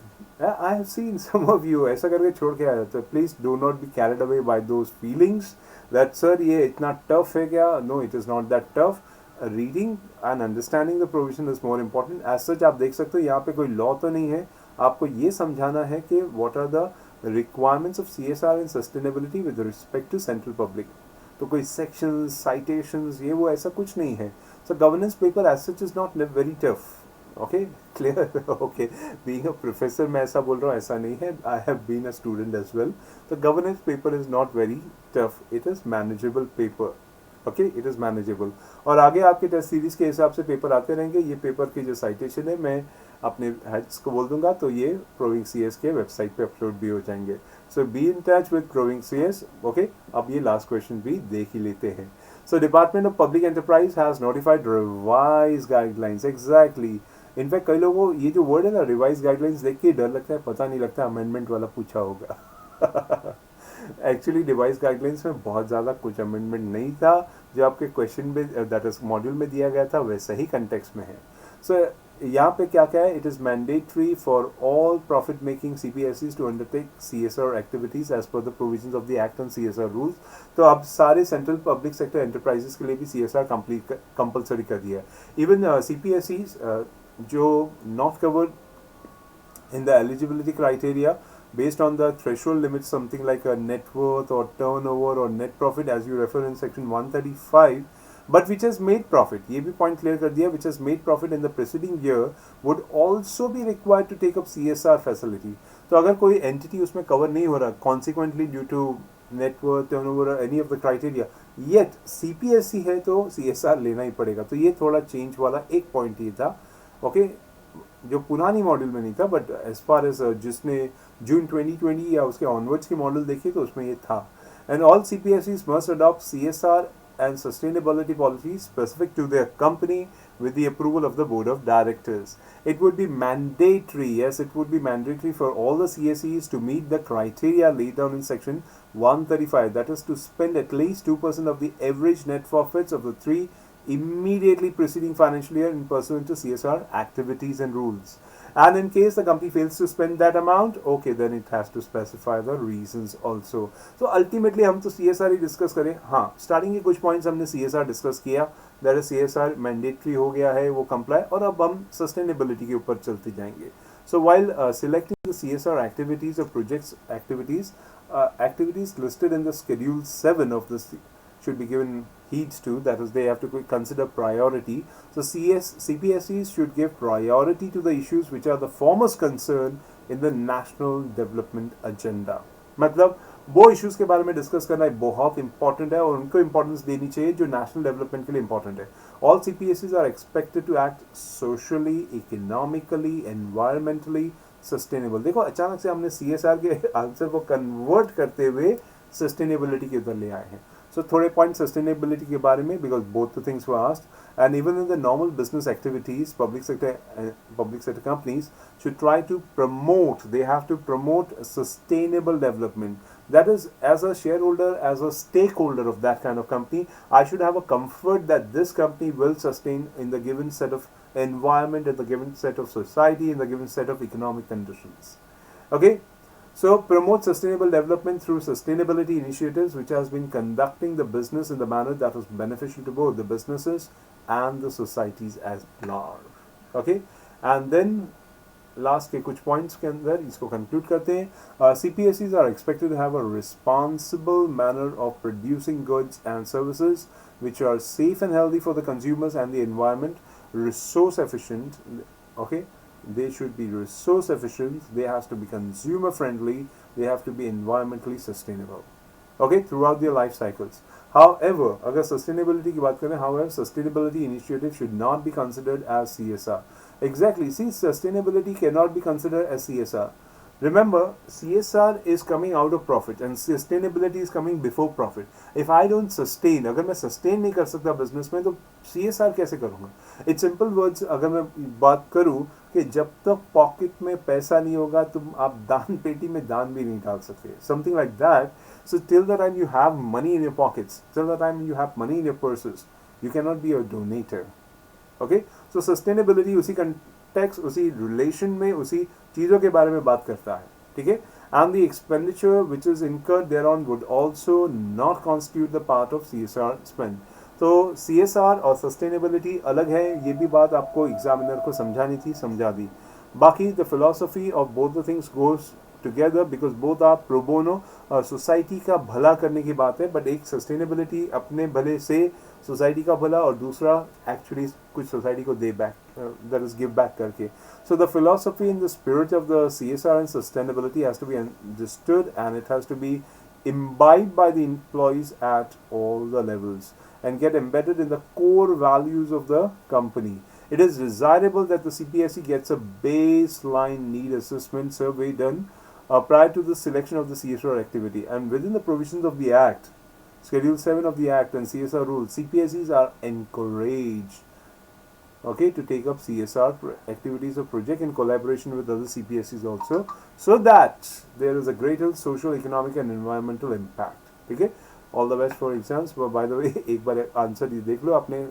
I have seen some of you ऐसा करके छोड़ के आ जाते हैं। Please do not be carried away by those feelings that sir ये इतना टफ है क्या। No, it is not that tough. Reading and understanding the provision is more important. As such आप देख सकते हो यहाँ पे कोई लॉ तो नहीं है, आपको ये समझाना है कि what are the requirements of CSR and sustainability with respect to central public. तो कोई सेक्शंस, साइटेशंस, ये वो ऐसा कुछ नहीं है। So governance paper as such is not very tough. Okay, clear? Okay, being a professor मैं ऐसा बोल रहा हूँ, ऐसा नहीं है। I have been a student as well. तो governance paper is not very tough, it is manageable paper. Okay, it is manageable. और आगे आपके टेस्ट सीरीज के हिसाब से पेपर आते रहेंगे। ये पेपर की जो साइटेशन है मैं अपने हेड्स को बोल दूंगा, तो ये प्रोविंग सीएस के वेबसाइट पे अपलोड भी हो जाएंगे। So be in touch with proving CS. Okay, अब ये लास्ट क्वेश्चन भी देख ही लेते हैं। So department of public enterprise has notified revise guidelines. Exactly, in fact कई लोगों को ये जो वर्ड है ना रिवाइज गाइडलाइंस देख के डर लगता है, पता नहीं लगता अमेंडमेंट वाला पूछा होगा। एक्चुअली डिवाइस गाइडलाइंस में बहुत ज़्यादा कुछ अमेंडमेंट नहीं था, जो आपके क्वेश्चन में दैट इज मॉड्यूल में दिया गया था वैसा ही कंटेक्स्ट में है। सो यहाँ पे क्या क्या है, it is mandatory for all profit making CPSEs to undertake CSR activities as per the provisions of the act on CSR rules. तो अब सारे सेंट्रल पब्लिक सेक्टर एंटरप्राइजेस के लिए भी CSR कंपलसरी कर दिया है। इवन CPSEs जो not covered in the eligibility criteria based on the threshold limit, something like a net worth or turnover or net profit as you refer in section 135, but which has made profit, ये भी point clear कर दिया, which has made profit in the preceding year would also be required to take up CSR facility। तो अगर कोई entity उसमें cover नहीं हो रहा consequently due to net worth, turnover or any of the criteria, yet CPSE है तो CSR लेना ही पड़ेगा। तो ये थोड़ा change वाला एक point ये था। ओके, जो पुरानी मॉडल में नहीं था, बट एज फार एज जिसने जून 2020 या उसके ऑनवर्ड्स की मॉडल देखी तो उसमें ये था। And all CPSEs must adopt CSR and sustainability policies specific to their company with the approval of the board of directors. It would be mandatory, yes, it would be mandatory for all the CSEs to meet the criteria laid down in section 135, that is to spend at least 2% of the average net profits of the three immediately preceding financial year in pursuant to CSR activities and rules. And in case the company fails to spend that amount, okay, then it has to specify the reasons also. So ultimately हम तो CSR ही discuss करें। हाँ, starting के कुछ points हमने CSR discuss किया, that is CSR mandatory हो गया है, वो कंप्लाई, और अब हम सस्टेनेबिलिटी के ऊपर चलते जाएंगे। So while selecting the CSR activities or projects activities listed in the Schedule 7 of this should be given heed to, that is they have to consider priority. So CPSEs should give priority to the issues which are the foremost concern in the national development agenda। मतलब वो issues के बारे में discuss करना बहुत important है और उनको इंपॉर्टेंस देनी चाहिए जो नेशनल डेवलपमेंट के लिए इंपॉर्टेंट है। All CPSEs are expected to act socially, economically, environmentally sustainable. देखो अचानक से हमने CSR के आंसर को कन्वर्ट करते हुए सस्टेनेबिलिटी के उधर ले आए हैं। So थोड़े पॉइंट सस्टेनेबिलिटी के बारे में, because both the things were asked, and even in the normal business activities, public sector companies should try to promote, they have to promote sustainable development. That is, as a shareholder, as a stakeholder of that kind of company, I should have a comfort that this company will sustain in the given set of environment, in the given set of society, in the given set of economic conditions. Okay. So promote sustainable development through sustainability initiatives which has been conducting the business in the manner that was beneficial to both the businesses and the societies as large. Okay, and then last के कुछ points के अंदर इसको conclude करते हैं। CPSEs are expected to have a responsible manner of producing goods and services which are safe and healthy for the consumers and the environment, resource efficient, okay, they should be resource efficient, they have to be consumer friendly, they have to be environmentally sustainable, okay, throughout their life cycles. However, अगर sustainability की बात करें, however, sustainability initiative should not be considered as CSR. Exactly, see, sustainability cannot be considered as CSR. Remember, CSR is coming out of profit and sustainability is coming before profit. If I don't sustain, अगर मैं sustain नहीं कर सकता business में, तो CSR कैसे करूँगा? It's simple words, अगर मैं बात करूँ कि जब तक पॉकेट में पैसा नहीं होगा तुम आप दान पेटी में दान भी नहीं डाल सकते, something like that. So till the time you have money in your pockets, till the time you have money in your purses, you can not be a donator. Okay, so sustainability उसी context, उसी relation में, उसी चीज़ों के बारे में बात करता है, ठीक है। And the expenditure which is incurred thereon would also not constitute the part of CSR spend. तो CSR और सस्टेनेबिलिटी अलग है, ये भी बात आपको एग्जामिनर को समझानी थी, समझा दी। बाकी the philosophy of both the things goes together because both are pro bono, और सोसाइटी का भला करने की बात है, बट एक सस्टेनेबिलिटी अपने भले से सोसाइटी का भला और दूसरा एक्चुअली कुछ सोसाइटी को दे back, that is give back करके। So the philosophy in the spirit of the CSR and sustainability has to be understood and it has to be imbibed by the employees at all the levels. and get embedded in the core values of the company. It is desirable that the CPSE gets a baseline need assessment survey done prior to the selection of the CSR activity, and within the provisions of the Act, Schedule 7 of the Act and CSR rules, CPSEs are encouraged, okay, to take up CSR activities or project in collaboration with other CPSEs also, so that there is a greater social, economic and environmental impact. ठीक है, all the best for exams. By the way एक बार answer ये देख लो आपने,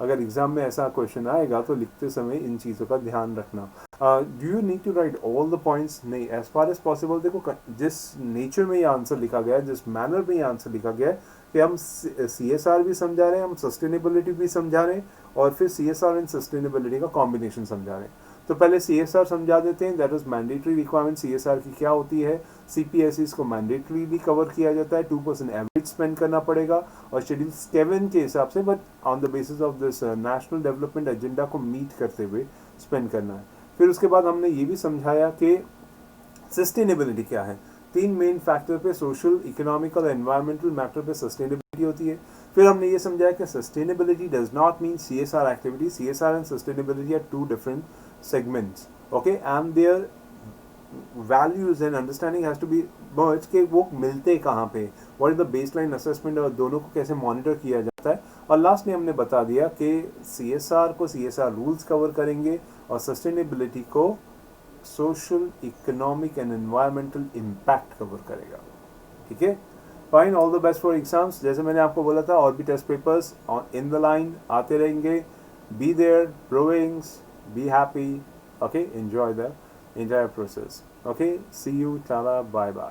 अगर exam में ऐसा question आएगा तो लिखते समय इन चीज़ों का ध्यान रखना. Do you need to write all the points? नहीं, एज फार एज पॉसिबल देखो जिस नेचर में ये आंसर लिखा गया है, जिस मैनर में ये आंसर लिखा गया है कि हम CSR भी समझा रहे हैं, हम सस्टेनेबिलिटी भी समझा रहे हैं और फिर CSR एंड सस्टेनेबिलिटी का कॉम्बिनेशन समझा रहे हैं. तो पहले CSR समझा देते हैं, that is mandatory requirement. CSR की क्या होती है, CPSEs को मैंडेटरीली कवर किया जाता है, 2% एवरेज स्पेंड करना पड़ेगा और शेड्यूल 7 के हिसाब से, but on the basis of this national development agenda को मीट करते हुए स्पेंड करना है. फिर उसके बाद हमने ये भी समझाया कि सस्टेनेबिलिटी क्या है. 3 मेन फैक्टर पे, सोशल, इकोनॉमिकल, एनवायरमेंटल मैटर पे सस्टेनेबिलिटी होती है. फिर हमने ये समझाया कि sustainability does not mean CSR activity. CSR and sustainability are 2 different segments, okay, and their values and understanding has to be merged कि वो मिलते कहाँ पे, what is the baseline assessment और दोनों को कैसे मॉनिटर किया जाता है. और लास्ट में हमने बता दिया कि CSR को CSR रूल्स कवर करेंगे और सस्टेनेबिलिटी को social, economic and environmental impact cover करेगा. ठीक है, fine, all the best for exams. जैसे मैंने आपको बोला था और भी test papers in the line आते रहेंगे. Be there, provings, be happy, okay, enjoy the entire process. Okay, see you, tala, bye bye.